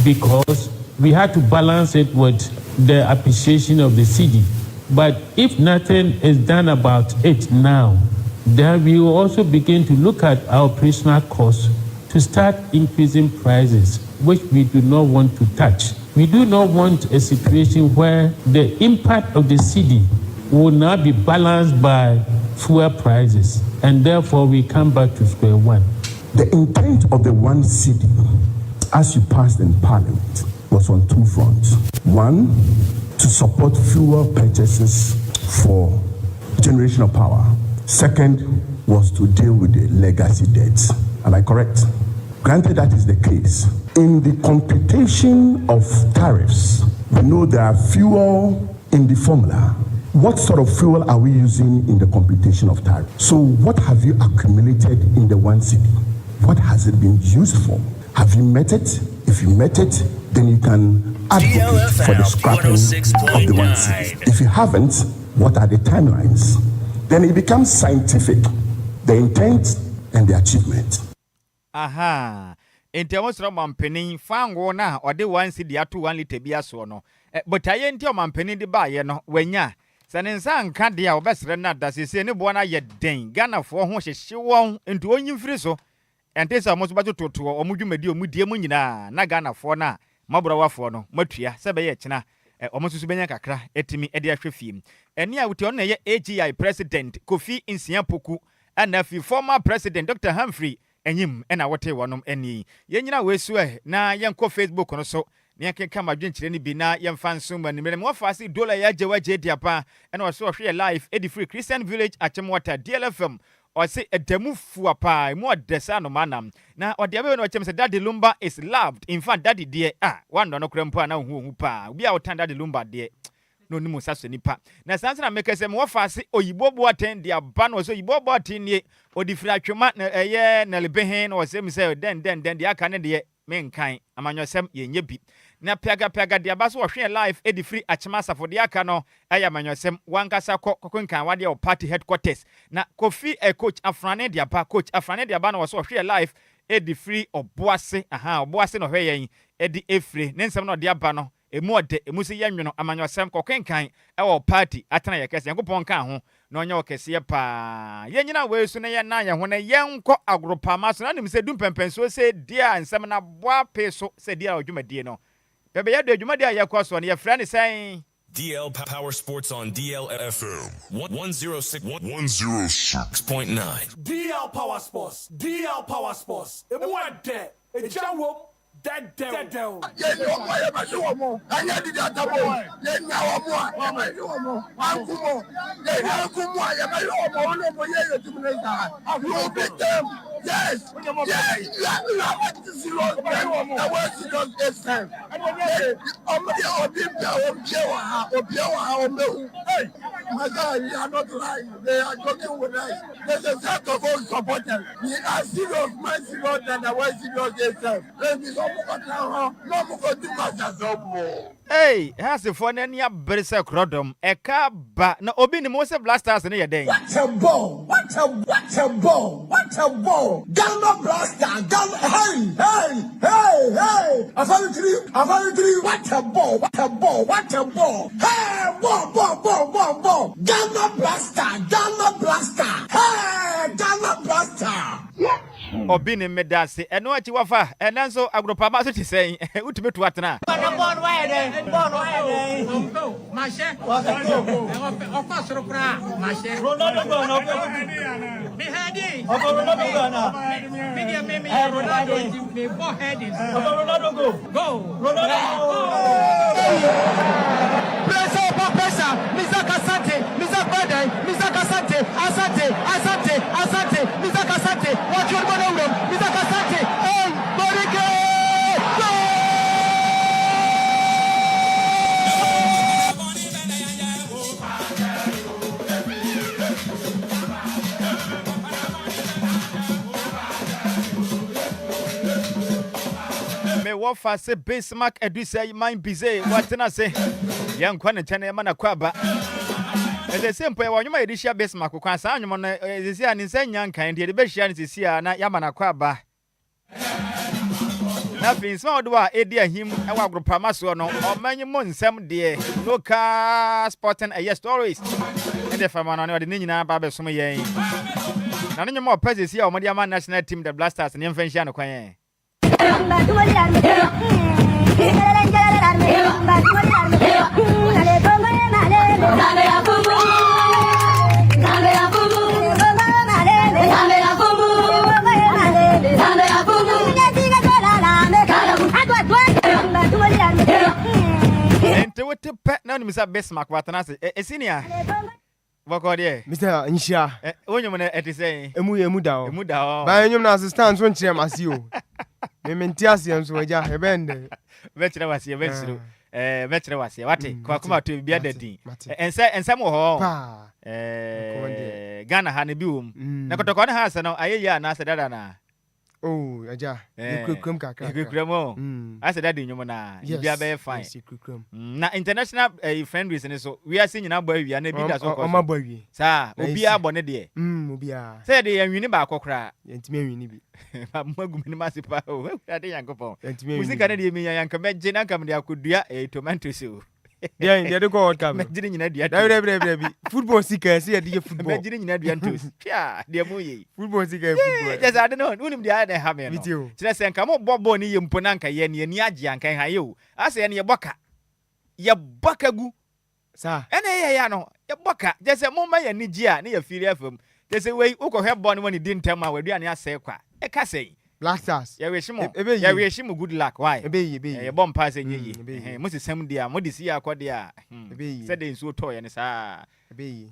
because we had to balance it with the appreciation of the cedi. But if nothing is done about it now, then we will also begin to look at our operational costs to start increasing prices, which we do not want to touch. We do not want a situation where the impact of the cedi will now be balanced by fuel prices, and therefore we come back to square one. The intent of the 1 cedi, as you passed in Parliament, was on two fronts. One, to support fuel purchases for generation of power. Second, was to deal with the legacy debts. Am I correct? Granted that is the case. In the computation of tariffs, we know there are fuel in the formula. What sort of fuel are we using in the computation of tariff? So what have you accumulated in the 1 cedi? What has it been used for? Have you met it? If you met it, then you can advocate for the scrapping of the 1 cedi. If you haven't, what are the timelines? Then it becomes scientific, the intent and the achievement. Aha. Enti amosro mampeni fango na ode 1 cedi ato 1 liter bia so no. But aye enti o mampeni de ba ye no wanya. Sane nsa nka de a obesre na da sese ne bo na ye den. Ghana fo ho hyehye won enti onyimfiri so. Enti sa mo so bato toto omudwumadi omudie mu nyina na Ghana fo na maburawa fo no matua se be ye kina. Omosusu benya kakra etimi ede ahwe fiem. Eni a wuti on na ye AGI president Kofi Nsiapoku and afi former president Dr. Humphrey enyim ena wote wonom eni yenyina wesu na yenko Facebook no so ne yenkenka madwenkyire ni bi na yemfa nsum animere mo faase dola ya Adjoa Agyei Sikapa ena so hwe live edi free Christian village Achemwater DLFM or say edemu fuapa mo desa no manam na odiabe no chem say daddy Lumba is loved. In fact daddy dear one no krempo na hu pa obi a wotan daddy Lumba dear no nimu saso nipa na sanse na make say mo faase oyibobo aten dia ba no so oyibobo aten nie odifiri atwema na eye na lebehen no say me say den dia aka ne de menkan amanyosem yenye bi na piaga dia ba so hwe live edifiri achemasa for dia aka no aya amanyosem wankasa kokwenkan wade o party headquarters na Kofi coach Afrane dia ba coach Afrane dia ba no so hwe live edifiri oboase oboase no hwe yen edi efre ne nsem no dia ba no emu ode emu se yanwono amanyosem kokwenkan ewo party atana yakese yankopon kan ho na onye okese pa yenyina weesu na ye na ye ho na yenko agropama so na nim se dumpempenso se dia nsem na boa peso se dia odwumadie no bebe ya do adwumadie ayekọ so na ye fra ne sen DL Power Sports on DLFM 106.9. DL Power Sports. DL Power Sports. E mo ade. E jawo. Dead. Yes. My God, you are not lying. They are joking with us. There's a set of all supporters. We are serious, more serious than the way serious themselves. Hey, has the phone any berse crodom eka ba na obi ni mo se blasters ne yeden. What a ball! Ghana blaster! Ghana hey! I found three. What a ball! Hey, ball! Ghana blaster! Hey, Ghana blaster! Obi ni medase eno achi wafa enanso agropama so ti sen utumetu atena Born where Mashe ofa sorokra Mashe Ronaldo go no me hadi Ronaldo go na me Ronaldo me bo heading Ronaldo go pressure Misaka Sante Misaka Sante watch your go Misaka Sante hey Borike what for say Bismarck Eduse mind busy. What can I say? Young Quantan Mana Kwaba. As a simple one, you might share Bismarck. Kwansan, is here and insane young kind. The best chance is here, not Yamana Kwaba. Nothing small do I dear him. I will group Pamasono or many months. Some dear local sporting a year stories. And if I'm on the Nina Baba Sumaye. None of your more presence here, Madiama national team, the Blasters and Invention. To pet now, Mr. Bismarck, what an answer. A senior. What dear? Mr. Insha. When you want to say, Muda. By your assistance, when she must you. Mementiasians were just a bend. Veteran was here, veteran was here. What? Come out to be a day. And some more. Ghana Hanibu. Nakotokona has no idea, and I said that. Oh, Aja, you could come. I said that in your mana. You be a very fine. Now, international friend reason so we are seeing our boy, we are not as well. My boy, sir, Obia Bonnet. Mubia. Said the Unibaco cry. And me, Unibi. I'm going to Massipa. That young couple. We think I need me and come back. Jenna come there could be a tomato soup. Yeah, the go come. Football seekers here, dear football. Yeah, dear Moy. Football seeker. Yes, I don't know. Wouldn't the other have with you. Just say, come on, Bob Bonnie, Yumponanka, Yen, Yaji, and can you. I say, and your baka. Your baka goo. Sir, and I know, your baka. Just a moment, and Nijia, near Philia from. There's a way Uko have born when he didn't tell my way, and I say, a cassay. Blasters. Yeah, we wish him good luck. Why? A bomb passing ye. Mrs. Sam dear, Modisia Quadia. Said in so toy and sa.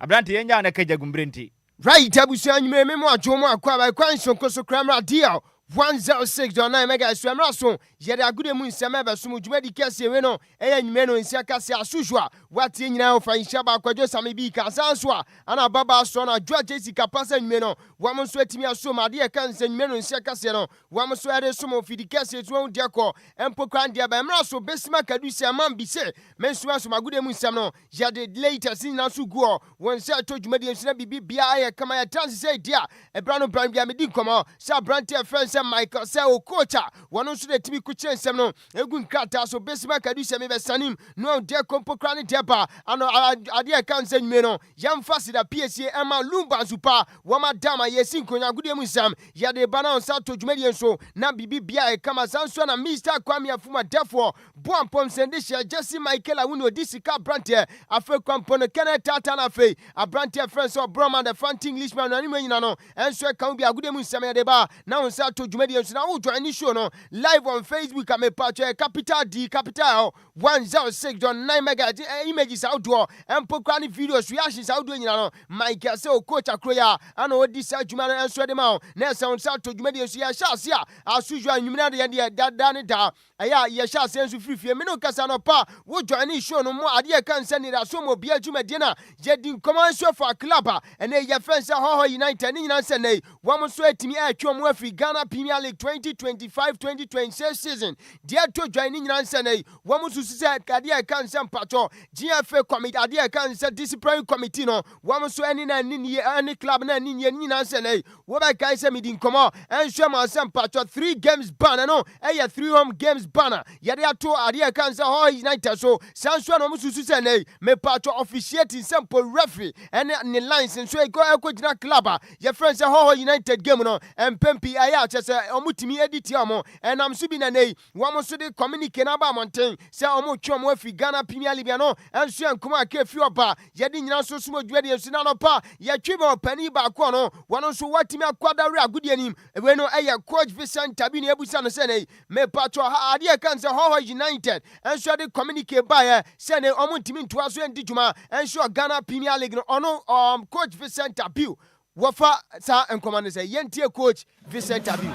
A brandy and Yana Kajagumbrenti. Right, Abusan, you may memoir Joma, Quaba, Quanson, Coso Cramra, dear. 106.9 mega swamraso yede agude mu nsema ba sumu dwumadi kase we no eya nyime no nsia kase asujwa wati nyina ofa Nhyiraba Kwadwo Sammy bi ka sanso a ana baba so na Adjoa Agyei Sikapa sa nyime no wam so atimi aso ma de ka nsa nyime no nsia kase no wam so ade so mo fidi kase tu on de ko empo kwan de ba mra so besima kadu se man bi se menso aso magude mu nsem no yede later sin na so guo won se to dwumadi nsina bibi bia aye kama ya trans se dia ebra no brand bia medi komo sa brand friends Michael say o coach one so the timi ku chensem no egun krata so besima kadu se me be sanim no de kompo krani deba ano ade kan se nyime no yam fasi da PSA ema Lumba super wama dama yesin konya gude mu sam ya de bana on sa to dwumadi enso na bibi bia e kama sanso na Mr. Kwame Afuma defo bon pom sende she Jesse Michael awuno disika brante afe kwampo no kene tata na fe a brante friends of Broma the front Englishman no anime nyina no enso e kan bia gude mu sam ya de ba na on sa to dwumadi enso na wo join ni show no live on Facebook ame patch capital D capital 106.9 mega images outdoor empo kwani videos reactions outdoor nyina no Michael say o coach akroya ana odi sa dwuma no enso de ma na se on sa to dwumadi enso ya sha se a asujwa nyimina de dada ne da aya ye sha se enso frifie me no kasa no pa wo join ni show no mo ade kan se ni da so mo bia dwumadi na je din command show for club ene ye fence ho United ni nyina se nei wo mo so atimi atwa mo afri Ghana Premier League 2025-2026 season dia to join ni nyina se nei wo mo susu se ade kan se mpacho GFA committee ade kan se disciplinary committee no wo mo so ani na ni ani club na ni nyina se nei wo ba kai se mi din komo enhwe ma se mpacho 3 games banner no eya 3 home games banner yade ato ade kan se ho United so sanso no mo susu se nei me pacho officiating sample referee ene ni license so e ko gina club ye friends se ho United game no empempi aya chese omutimi edit amo enam so bi na nei wo so de communicate na ba mountain se omo twa mo afi Ghana Premier League no enso enkoma aka fi oba ye de nyina so sumo dwade enso na no pa ye twi mo pani ba ko no wono so watimi akwadare agudi anim we no eye coach Vincent Tabi na ebusa no se nei me patro ade kan se ho United enso de communicate ba ye se nei omo ntimi ntoa so endi dwuma enso Ghana Premier League no ono coach Vincent Tabi wafa sa enkoma no se yentie coach Vincent Tabi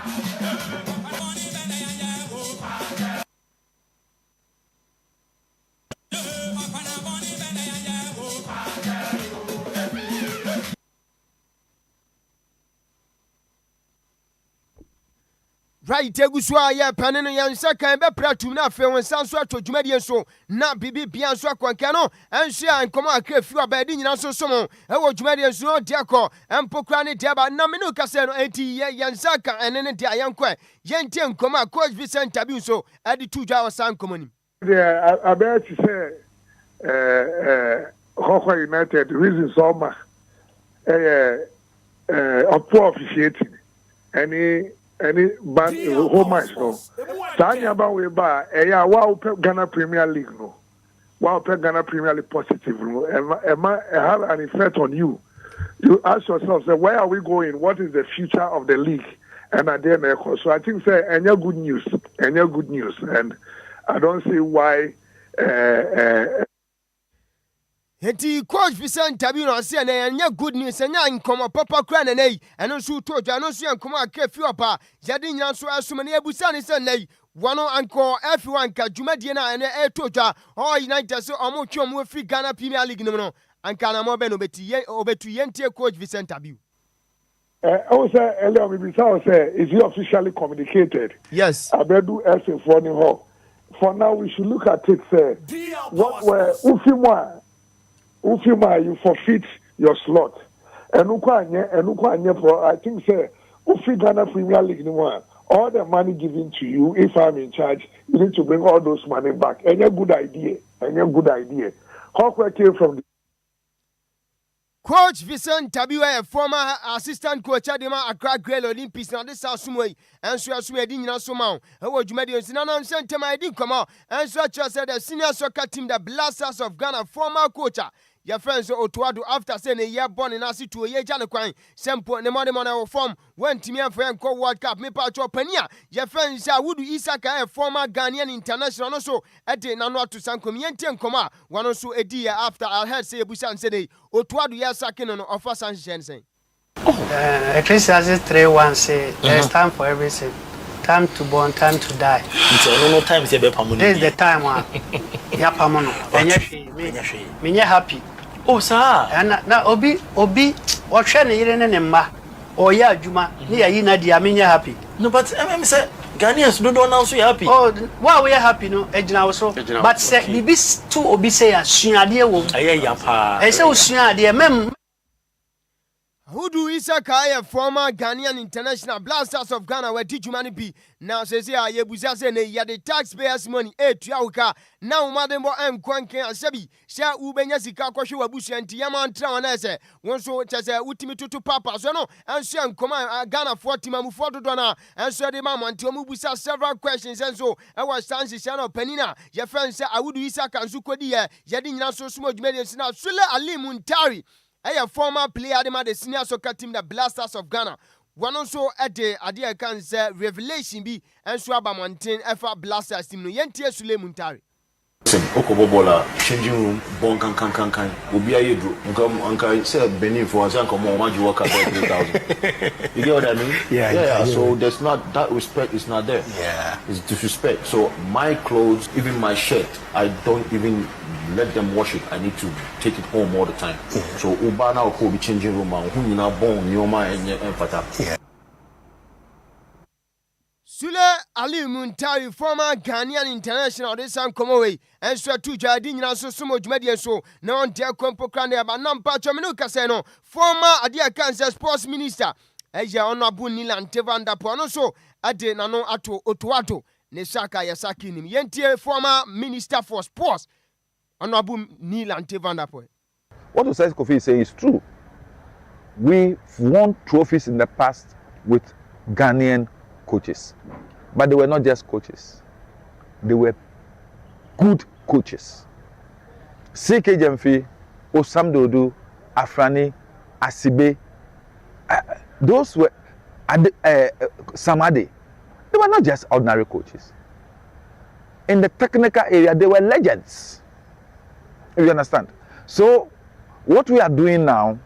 right egusua ya paneno ya nsaka be pratum na fe won sanso ato dwumadie so na bibi bia nso akwanka no enhia nkomo akrefi abadi nyina so so mo ewo dwumadie so diako empokra ne diaba na menu kase no enti ya nsaka enene dia yankwa yentie nkomo coach Vincent Abiu so adi tudwa wasan nkomo ni about to say Hawker United reason summer poor officiating any band home match no Tanya ba we ba wow Ghana Premier League no wow Ghana Premier League positive no have an effect on you ask yourself say where are we going, what is the future of the league, and at the end so I think say any good news and I don't see why Heti coach Vincent Abiu no say na nya good news nya nkomo papa kra na nei eno so to dwa no so nkomo akafi opa yade nya so asomane abusa ne say nei wano anko F1 ka dwumadie na ene to dwa all United so omo twom we free Ghana Premier League no anka na mo be no obetu yentie coach Vincent Abiu. I say earlier we say is he officially communicated? Yes. Abedu S for ni ho. For now we should look at it say what were Ufima, you forfeit your slot. And Ukwanye for I think say Ufi Ghana Premier League no one. All the money given to you, if I'm in charge, you need to bring all those money back. Any good idea. Hawker came from the Coach Vincent Abiu, a former assistant coach at the Accra Grail Olympics, now this house somewhere, and so as we didn't know so much. I was Jumedians, and I'm sent to my come out, and such as the senior soccer team, the Blasters of Ghana, former coach. Your friends Otuado after saying a year born in Asi to a year Janaquine, Sempo, the money on our form, went to me and friend called World Cup, me patro Penia. Your friends Would Isaka, a former Ghanaian international, also at the Nanua to San Comiente and Coma, one also a year after I heard say Busan Sede, Otuado Yasakin on offer San Shensen. Ecclesiastes 3:1 say there's time for everything. Time to born, time to die. No time is this is the time one. Yapamono. Me happy. Oh, sir. And now Obi, what shall you ma? Oh, yeah, Juma, near you, Nadia, me happy. No, but I say Ghanaians don't know so happy. Oh, well, we are happy, no, Edna also. But say, Bibis two Obi say, Sunadia will. I say, Sunadia, mem. Hudu Isaka, a former Ghanaian international Blasters of Ghana, where teach money be. Now says here, Yebuza say, ya the taxpayers' money, Tuauka. Now, Madam Kwanke and Sebi, Sha Ubenya Sika Kwashu Abushi and Tiaman Trawanese. One so it as a ultimate to Papa, so no, and Shan command Ghana 40 Mamufoto Donna, and so the Mamma and Tomubusa several questions, and so I was Sansi Shano Penina. Your friend said, I would Isaka and Sukodia, Yadin Naso Smudge Medians now, Sula Ali Muntari. A former player the senior soccer team, the Blasters of Ghana. One also at the idea can say revelation be and Swaba Mountain FR Blasters team no Yentia Sule Muntari. Okobobola changing room bon kan obi ayedro nka say Benin for say come on you work about 3,000. You get what I mean? Yeah. So there's not that respect is not there. Yeah. It's disrespect. So my clothes, even my shirt, I don't even let them wash it. I need to take it home all the time. So Uba now could be changing room and who na bon nyoma and fata. Sule Ali Muntari, former Ghanaian international, this time come away. And so to Jardin, so much media so now on their compo crane about Nampa Chamino Caseno, former Adia Kansas sports minister, Asia Honorable Nilan Tevanda Ponoso, Ade Nano Ato Otuato, Nesaka Yasaki, Yentie, former minister for sports, Honorable Nilan Tevanda Poy. What Osai Kofi say is true. We've won trophies in the past with Ghanaian coaches, but they were not just coaches, they were good coaches. CK Jemfi, Osam Dodu, Afrani, Asibe, those were Samade. They were not just ordinary coaches. In the technical area, they were legends. You understand? So what we are doing now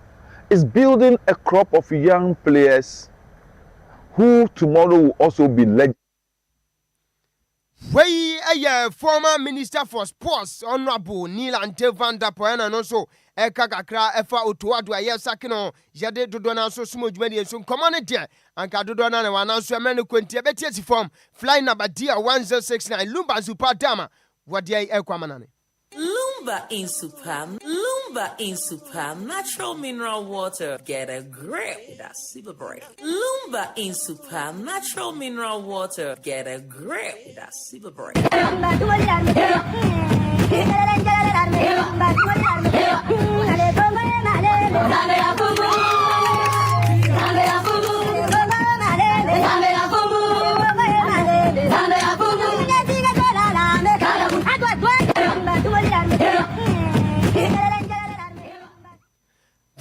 is building a crop of young players who tomorrow will also be legends. Wei former Minister for Sports, Honorable Neil Ante van der Poel, and also Eka Kakra Efa Adjoa Agyei Sikapa, Yade Dodona so sumo dwumadi so community and Kadodona na wana so amene kwenti betiasi form fly number DR1069 Lumba Super Dama wadia ekwamanane. Lumba in super natural mineral water. Get a grip with that super break. Lumba in super natural mineral water. Get a grip with that super break.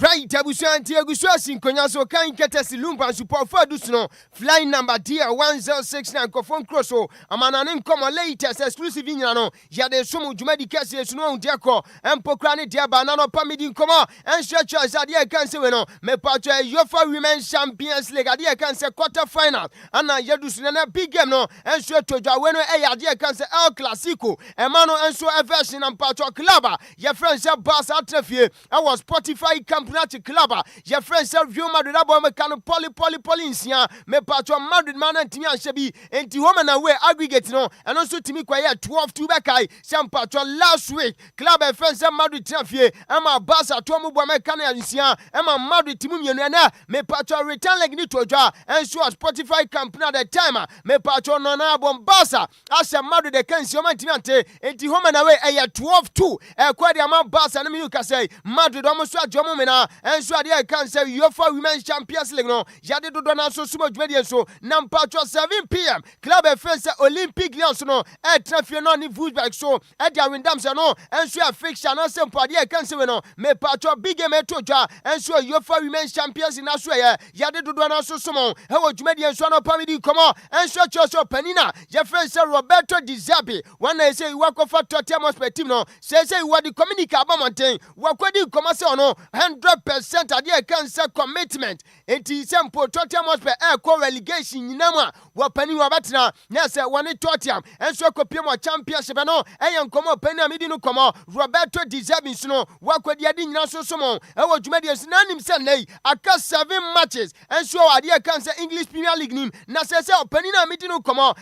Right, Abusanti Agusuasin Konyaso kan ketesi Lumba support for Dusno fly number DR1069 Kofon Crosso Amananin come latest exclusive in Yano Yade Sumu Jumedi Cassi Suno Diaco and Pokrani Diabanano Pamidin Koma and Stretcher Sadia Canseweno Me Patra Yofa Women Champions League Adia Cancer quarter final Anna Yadusina big game no and Stretcher Jaweno Adia Cancer El Clasico Emano and so a version and Patro Clubba your friends have Bass Atrafie I was Spotify Camp Club, your friends have you Madrid Abomecano Polyinsia, me patron Madrid man and Timia Shebi, and woman away aggregate no, and also Timmy Quiet 12 back some patron last week, Club and friends of Madrid Traffier, and my boss at Tomu Bomecano and my Madrid Timumiana, me patron return like Nitoja, and so Spotify company at the time, me patron Nona Bombasa, as a Madrid the Kensioma Timiante, and the woman away a 12-2, a quite amount boss and you can say Madrid almost a Jomomena. And so I can say Yofa Women's Champions League no Yade Dodona so sumo dwumadi so Nampacho 7 p.m. Club Offense Olympic Lions no Traffic no ni football so dia windam so no and so a fiction no sempo I can say no me patcho big game toja and so Yofa Women's Champions in aso Yade Dodona so sumo he wo dwumadi so no pamidi komo and so so panina your friend say Roberto Di Zabi one say you work for Tottenham Hotspur team no say you are the communicate abamonten wakwadi komo say no 100% adia cancer commitment enti sempo Tottenham Hotspur relegation nyinama wapani wabatna na se woni Tottenham enso kopiem championship no enkomo pani amidi no komo Roberto Di Zabi no wakwadi adi nyina so somo wo dwumadi nanim se nei aka 7 matches enso adia cancer English Premier League nim na se opani na amidi no komo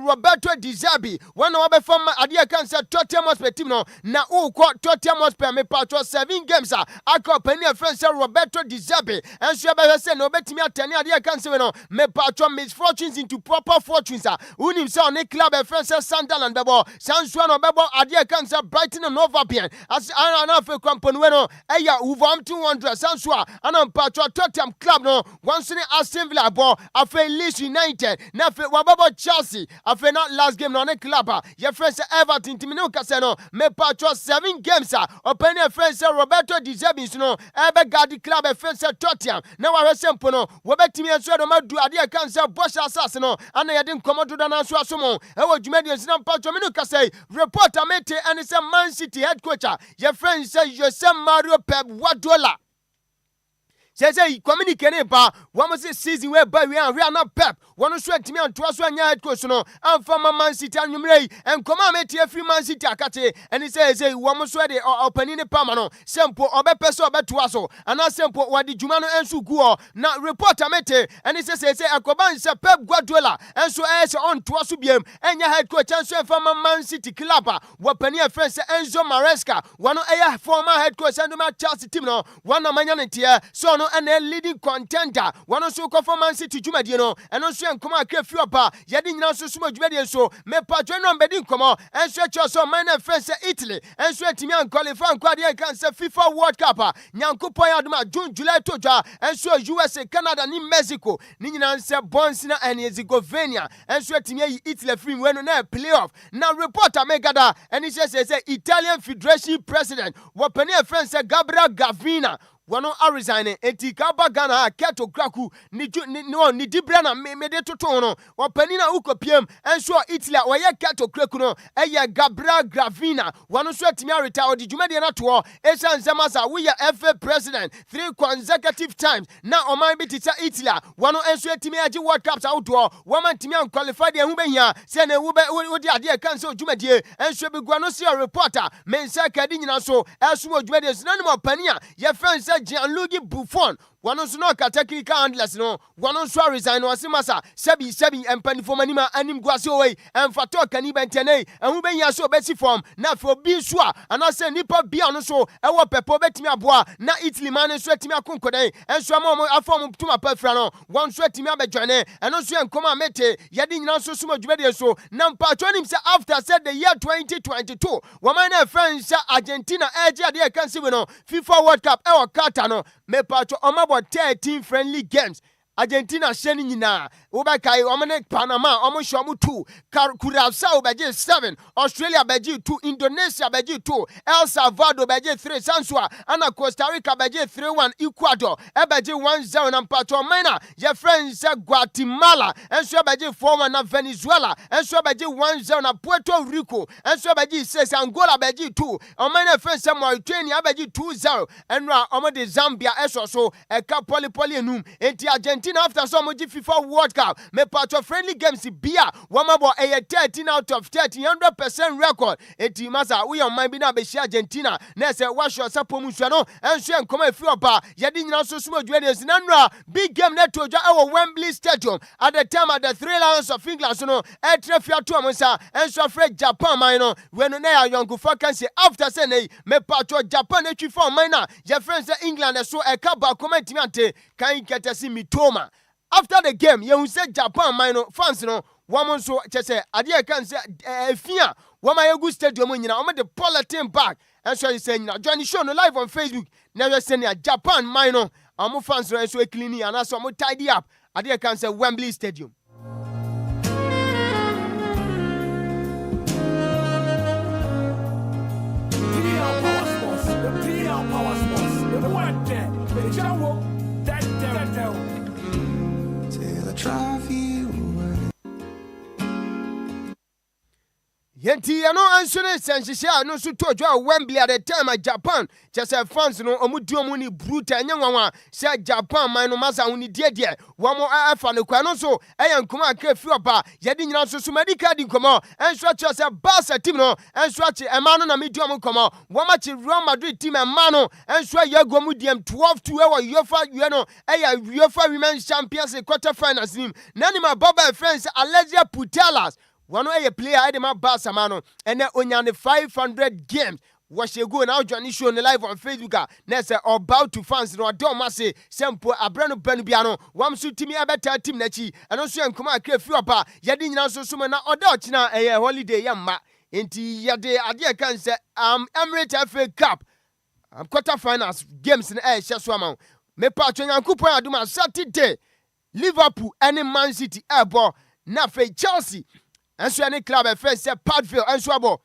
Roberto Di Zabi one obe from adia cancer Tottenham Hotspur team no na uko Tottenham Hotspur me patro 7 games aka pani friends Roberto Di Zabi and so say no betimi atani ade kan say no me patron misfortunes into proper fortunes unim say on club friends Sunderland bebo sanso no bebo ade kan say Brighton and Hove Albion as ana fe company we no Wolverhampton Wanderers sanso ana patron Tottenham club no once ni Aston Villa bo afa Leeds United na fe wababo Chelsea afa na last game no club your friends Everton timino ka say no me patron 7 games open friends Roberto Di Zabi no ebe gadi club offense Tottenham na wa hwesempo no wo betimi enso do madu ade kansa bosha asase no ana yede nkomodo da na so asomo e wo dwumadi ensina mpacho me no ka say reporter mete and say Man City head coach your friend say Jose Mario Pep Guardiola say communicate ba one season where by we are not Pep one so timi anto so anya head coach no amfa Man City anwumrei and come meti free Man City akate and he say one so de opening pama no sempo obepese obeto so ana sempo wadi dwuma no enso guo na reporter mete and he say akoban say Pep Guardiola enso on to so biem anya head coach enso amfa Man City club wapani friend say Enzo Maresca one former head coach and my Chelsea team no one manya ntia so no and a leading contender one also Man City dwumadi no and also enkomo akefi opa yedi nyina so sumo dwumadi so me patron no mbedi nkomo enso choso man friend say Italy enso atimi an qualify nkwade kan say FIFA World Cup nyankopon aduma June July toja enso USA Canada ni Mexico ni nyina nse Bosnia and Herzegovina enso atimi Italy free we no na playoff na reporter megada and he say Italian Federation President wapani friend say Gabriel Gavina wano a resign enti ka ba Ghana keto kraku ni dibra na me de toto no opani na ukopiem enso Italy oye keto kraku no eye Gabriel Gravina wano so atimi retire di dwumade na to esan semasa we FA president 3 consecutive times na oman bi tita Italy wano enso atimi agi World Cups outdoor woman timi an qualify de hu behia se na wo di ade kan se dwumade enso bi gwa no se reporter mensa kadi nyina so enso dwumade sinani mo pani a ye friend se Gianluigi Buffon wano so no katakiri ka handlers no wano so resign no asimasa sebi empanifo manima anim guase owei emfato kani bentene ehu benya so besi form na fo bi so a anase nipa bia no so ewo pepo betimi aboa na Italy man so atimi akonkodan enso am afom tuma pafra no won so atimi abedwane eno so enkoma mete yedi nyina so suma dwumade so na mpa twanim se after said the year 2022 woman na friends Argentina eje ade e kan siwe no FIFA World Cup ewo Qatar no me pacho about 13 friendly games. Argentina sheni nyina obakai omene Panama omo shomu 2 Curaçao beje 7 Australia beje 2 Indonesia beje 2 El Salvador beje 3 Sansua ana Costa Rica beje 3-1 Ecuador beje 1-0 na mpato mena ye friends Guatemala enso beje 4-1 na Venezuela enso beje 1-0 na Puerto Rico enso beje 6 Angola beje 2 omene friends Mauritania beje 2-0 enra omo de Zambia eso so eka poli enum enti Argentina after some FIFA World Cup me part of friendly games bia wamabo 13 out of 30 100% record eti masa we on mind bi na be Argentina na say washo sapomu no enso enkoma efi oba yedi nyina so sumo dwade sinanra big game net to ja e Wembley Stadium at the time at the 3 Lions of England no e trefia to amonsa enso Fred Japan man no when na ya yonku vacancy after say nei me part of Japan e twi for man na your friends England so e ka ba comment mi ante kan ketasi mitoma. After the game, you said Japan minor fans no woman so chese ade kan say fia woman yegu stadium nyina o the politin back and so you say nyina join the show no live on Facebook na you say Japan minor am fans no so clean and so am tidy up ade kan say Wembley Stadium. Yenti ano ansune senshisha no so tojo Wembley at the time at Japan just fans no omudi omuni bruta nyanwanwa say Japan man no masa huni die womo afa no kwa no so eyankoma akafi oba yedi nyina so so medical di komo enso achi say Barca team no enso achi ema no na medium komo woma chi Real Madrid team ema no enso yego mu diem 12-2 ewa UEFA no eya UEFA Women's Champions quarter finals nim nani ma baba friends Alexia Putellas one way a player I demand Barca mano and then only 500 games. What she go now join show on the live on Facebook. Nessa about to fans no don't say sempo abrano Benubiano. One suit to me a better team nechi and also come out create few apa yadin so sumana or Dutchna a holiday yamma inti yade adia can say Emirates FA Cup quarter finals games in air Shaswama. Me patron and Cooper Aduma Saturday Liverpool and Man City airborne na fe Chelsea. And so any club at first said Padfield and Swabo.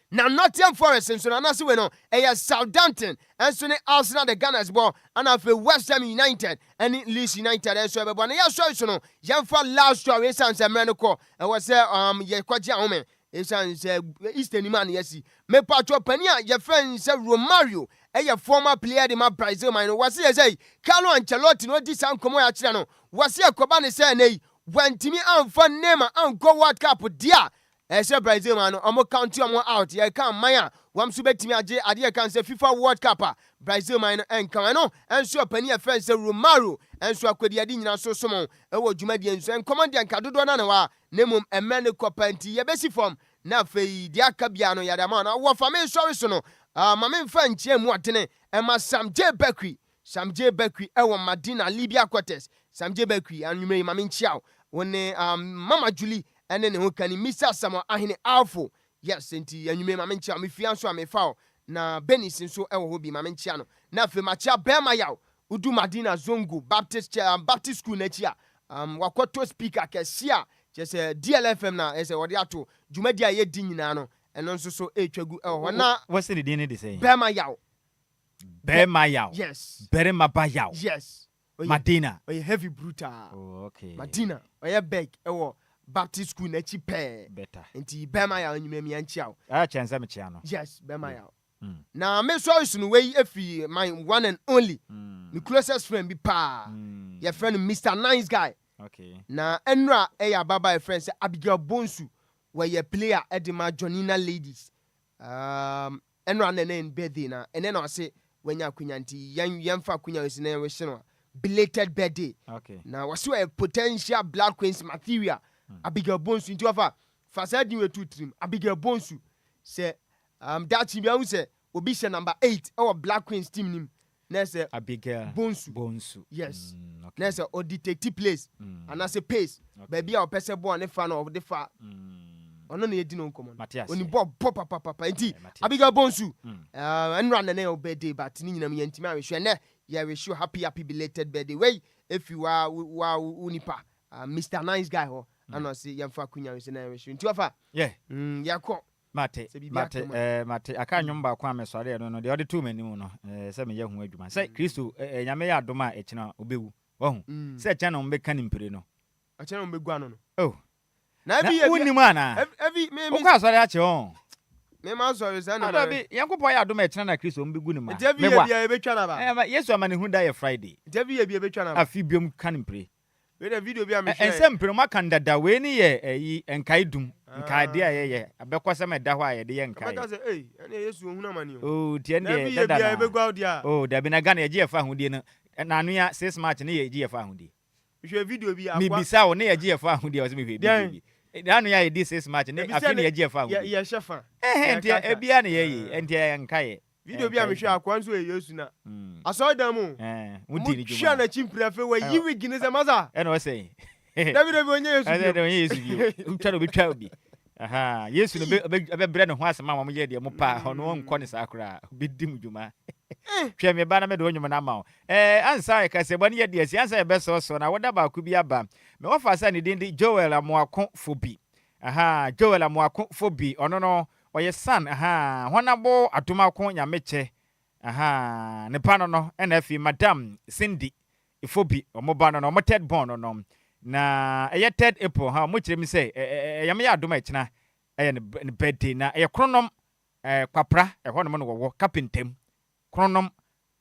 Now Nottingham Forest and so Nanasi Weno, a Southampton, and so Arsenal the Gunners ball, and after West Ham United and Leeds United and so but yeah, so no, young for last story, Sans Americo, and was there Yakwaja Home, Sans Eastern man, yes, me patro Pania, your friend said Romario, a former player in my Brazil, mine was here say, Carlo Ancelotti, no this uncommon Achano, was here Kobani say, nay. When Timmy and Fan Nema and go World Cup dia as a Brazil man omo country omo out ye kan maya wam so betimi age ade kan say FIFA World Cup Brazil man en kan no en so pani afa say Romario en so akwadi ade nyina so somo e wo dwumadi en so en command en kadodo na wa nemum emene kopanti ye besi form na fei dia ka bia no yada ma na wo fa me sorry so no ma me mfa nche mu atene e ma Sam J Bekri e wo Madina Libya quarters Sam J Bekri anwume ma me nchiao wone Mama Julie ene ne ho kani Mr. Samo ahene alfo yes enti anwume ma me nchiao me fia so amefa na Benis nso e wo ho bi ma me nchia no na fe ma chia bema yaw udu Madina Zongo Baptist School na chia wakoto speaker kesia chese DLFM na ese wode ato dwumadi aye di nyina no eno nso so etwagu e ho na what's the din de say bema yaw Bema yaw. Yes. Berema ba yaw. Yes. Madina. Oye heavy brutal. Oh, okay. Madina. Oye beg. Ewo Baptist school na chi pe. Better. Nti bema yaw nyume mi anchiaw. Chance me chiano. Yes, bema yaw. Na me so is no way efi my one and only. My closest friend be pa. Your friend Mr. Nice Guy. Okay. Na enra eya baba friend say Abigail Bonsu where your player Edema Jonina ladies. Enra nene birthday na and then I say when ya kunyanti yan fa kunya is na we belated birthday. Okay. Na was a potential Black Queens material. Abigail Bonsu into afa fasadi we 2 trim Abigail Bonsu say that team ya say obi she number 8 our Black Queens team nim na say Abigail Bonsu. Yes. Okay. Na say o detective place and I say pace baby our person born fa na of the fa ono na yedi no nkomo oni bob papa enti Abigail Bonsu enra na na birthday but ni nyinam yantima ahwehwe na ya wish you happy belated birthday way if you are unipa Mr. Nice Guy ho and I say yamfa kunya we say na wish you nti ofa yakọ Mate aka nyomba kwa mesore no de ode tu manim no se me ye hu adwuma se Kristo nyame ya adoma e kina obewu wahu se kya no mbeka ni mpire no a kya no mbegu ano no oh na bi woni mu ana me o kwa sore a che on me ma sore sa na bi yankopɔ ya adoma e kina na Kristo mbegu ni ma me wa e betwa na ba Yesu amane hu da ye Friday David ye betwa na ba afi biom kan mpire we da video bi a me share ense mpire ma kan dada we ni ye yi enkai dum nkai de ye abekɔ sɛ meda hɔ a ye de ye nkai abeka sɛ ene Yesu ohun amane o tie ne dada na bi begwa dia o da bi na Ghana ye je fa ahudie no na anu ya 6 March ne ye je fa ahudie hwɛ video bi akwa mi bisa wo ne ye je fa ahudie o se me hwɛ video bi anu ya ye di 6 March ne afi ne ye je fa ahudie ye shefa ntia ebia ne ye yi ntia nkai video bi a me hwɛ akwa nso ye Yesu na aso da mu wudi ni juma hwɛ na chimpira fe wa yi wigi ne se maza eno say David onye Yesu David onye Yesu bi mtwa no betwa obi aha Yesu no be bre ne ho asema ma mo ye de mo pa hono nkɔ ne sakra bidim dwuma hwɛ me ba na me de onyum na ma ansa ka se bɔne ye de asi ansa ye be so na woda ba ku bi aba me wo fa sa ne din di Joel Amoako Fobi aha Joel Amoako Fobi ɔno no ɔyɛ son aha honabo atomako nyameche aha ne pa no na afi Madam Cindy Fobi omoba no mo third born no na eye 3rd April ha mo kire mi say yame ya adoma ekina eye ne birthday na eye kronom kwapra ho no wo kapintem kronom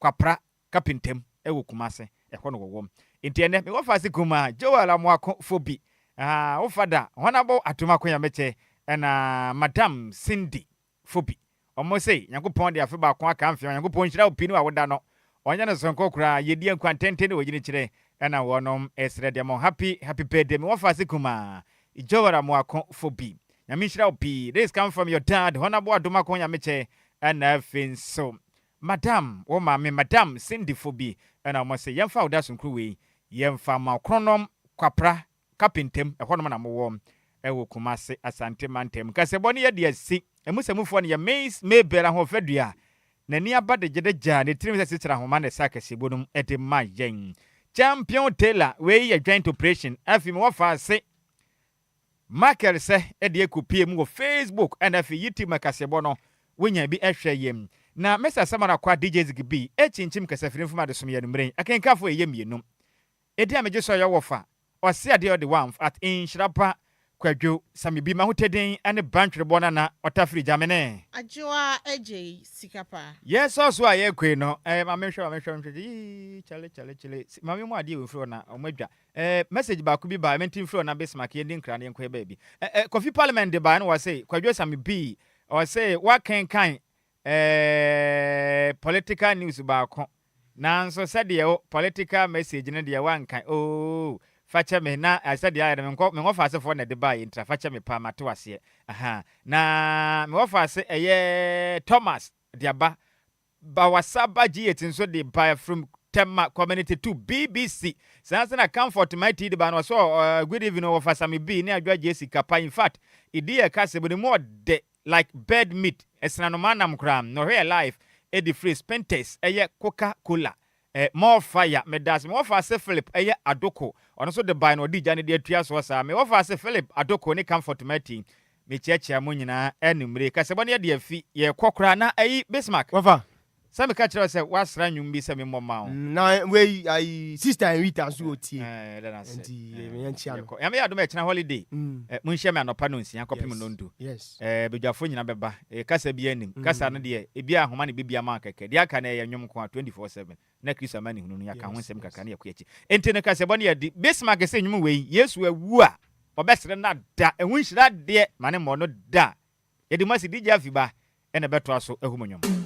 kwapra kapintem ewo kumase ho no wo enti ene me wo fa se kuma Joel Amoako Fobi wo fada honabo atomako yameche na Madam Cindy Fobi omo say Nyankopon de afeba ko aka amfia Nyankopon hira opinu a woda no onya ne sonko kura yedi akwantente ne wogini kire na wonom esre de mo happy birthday me wofa se kuma Joel Amoako Fobi nyame hira opi this come from your dad honabo adoma ko nyameche na fin so Madam wo ma me Madam Cindy Fobi na mo say yemfa woda sonkru we yemfa ma kronom kwapra kapintem honom na mo wo ewo kumase asante mantem kase boni ye de asi emusamufo ne ye me bera ho fadua nani abade gyedeja ne tirim se sitira ho ma ne sakase bonum ede ma yen champion Taylor we ye joint operation afi me wofa se Michael se ede ekopie mu wo Facebook and afi YouTube makase bono wonya bi ehwe yem na mesa samana kwa DJ Zigbi echinchim kase firim fuma de som ye numren akenkafo ye mienum ede ameje so ye wofa ose ade ode one at Nhyiraba Kwadwo Sammy bi ma hoteden ane bantwere bona na otafiri jamene Adjoa Agyei Sikapa yes also aye kwe no ma mehwe chale ma me mu ade we fro na omadwa message ba ku bi ba mentin fro na besmak ye din krane nkwa ba bi coffee parliament de ba no was say Kwadwo Sammy bi or say what can political news ba ko nanso said ye political message ne de wan kan facha me na said ya me ngofa ase for na de ba intra facha me pa mate wase aha na me ngofa ase Thomas diaba ba wasaba G8 so de buy from Tema community to BBC sanse na comfort mighty de ba no so good evening of Sammy B ni Adjoa Agyei Sikapa in fact idea ka se but more de like bird meat esna no manam kram no real life edi free spentes Coca-Cola more fire me das me offer say Philip adoko ono so de buy no di jane de atua so sa me offer say Philip adoko ni comfort mighty me chiachia mo nyina enumre ka se bone de afi ye kokora na Bismarck wafa Sammy catch us say what's ran you be some more mount. Na we I sister and Rita so oti. Then I said. I am here to make a holiday. Munsham and Opanus, Yankopim Nundu. Yes. Bejafuni na beba. Kasa bi enim. Kasa no de ebia ahoma ne bibia ma keke. Dia ka na ye nwom kwa 24/7. Na Kristo mani hunu ya ka ho nsem kaka na yakwachi. Enti ne kasa bone ye di. Bismarck se nwum we Yesu awu a. Obesere na da. Ehunhira de mane mo no da. Ye di masi DJ afiba. Ene beto aso ehumonyom.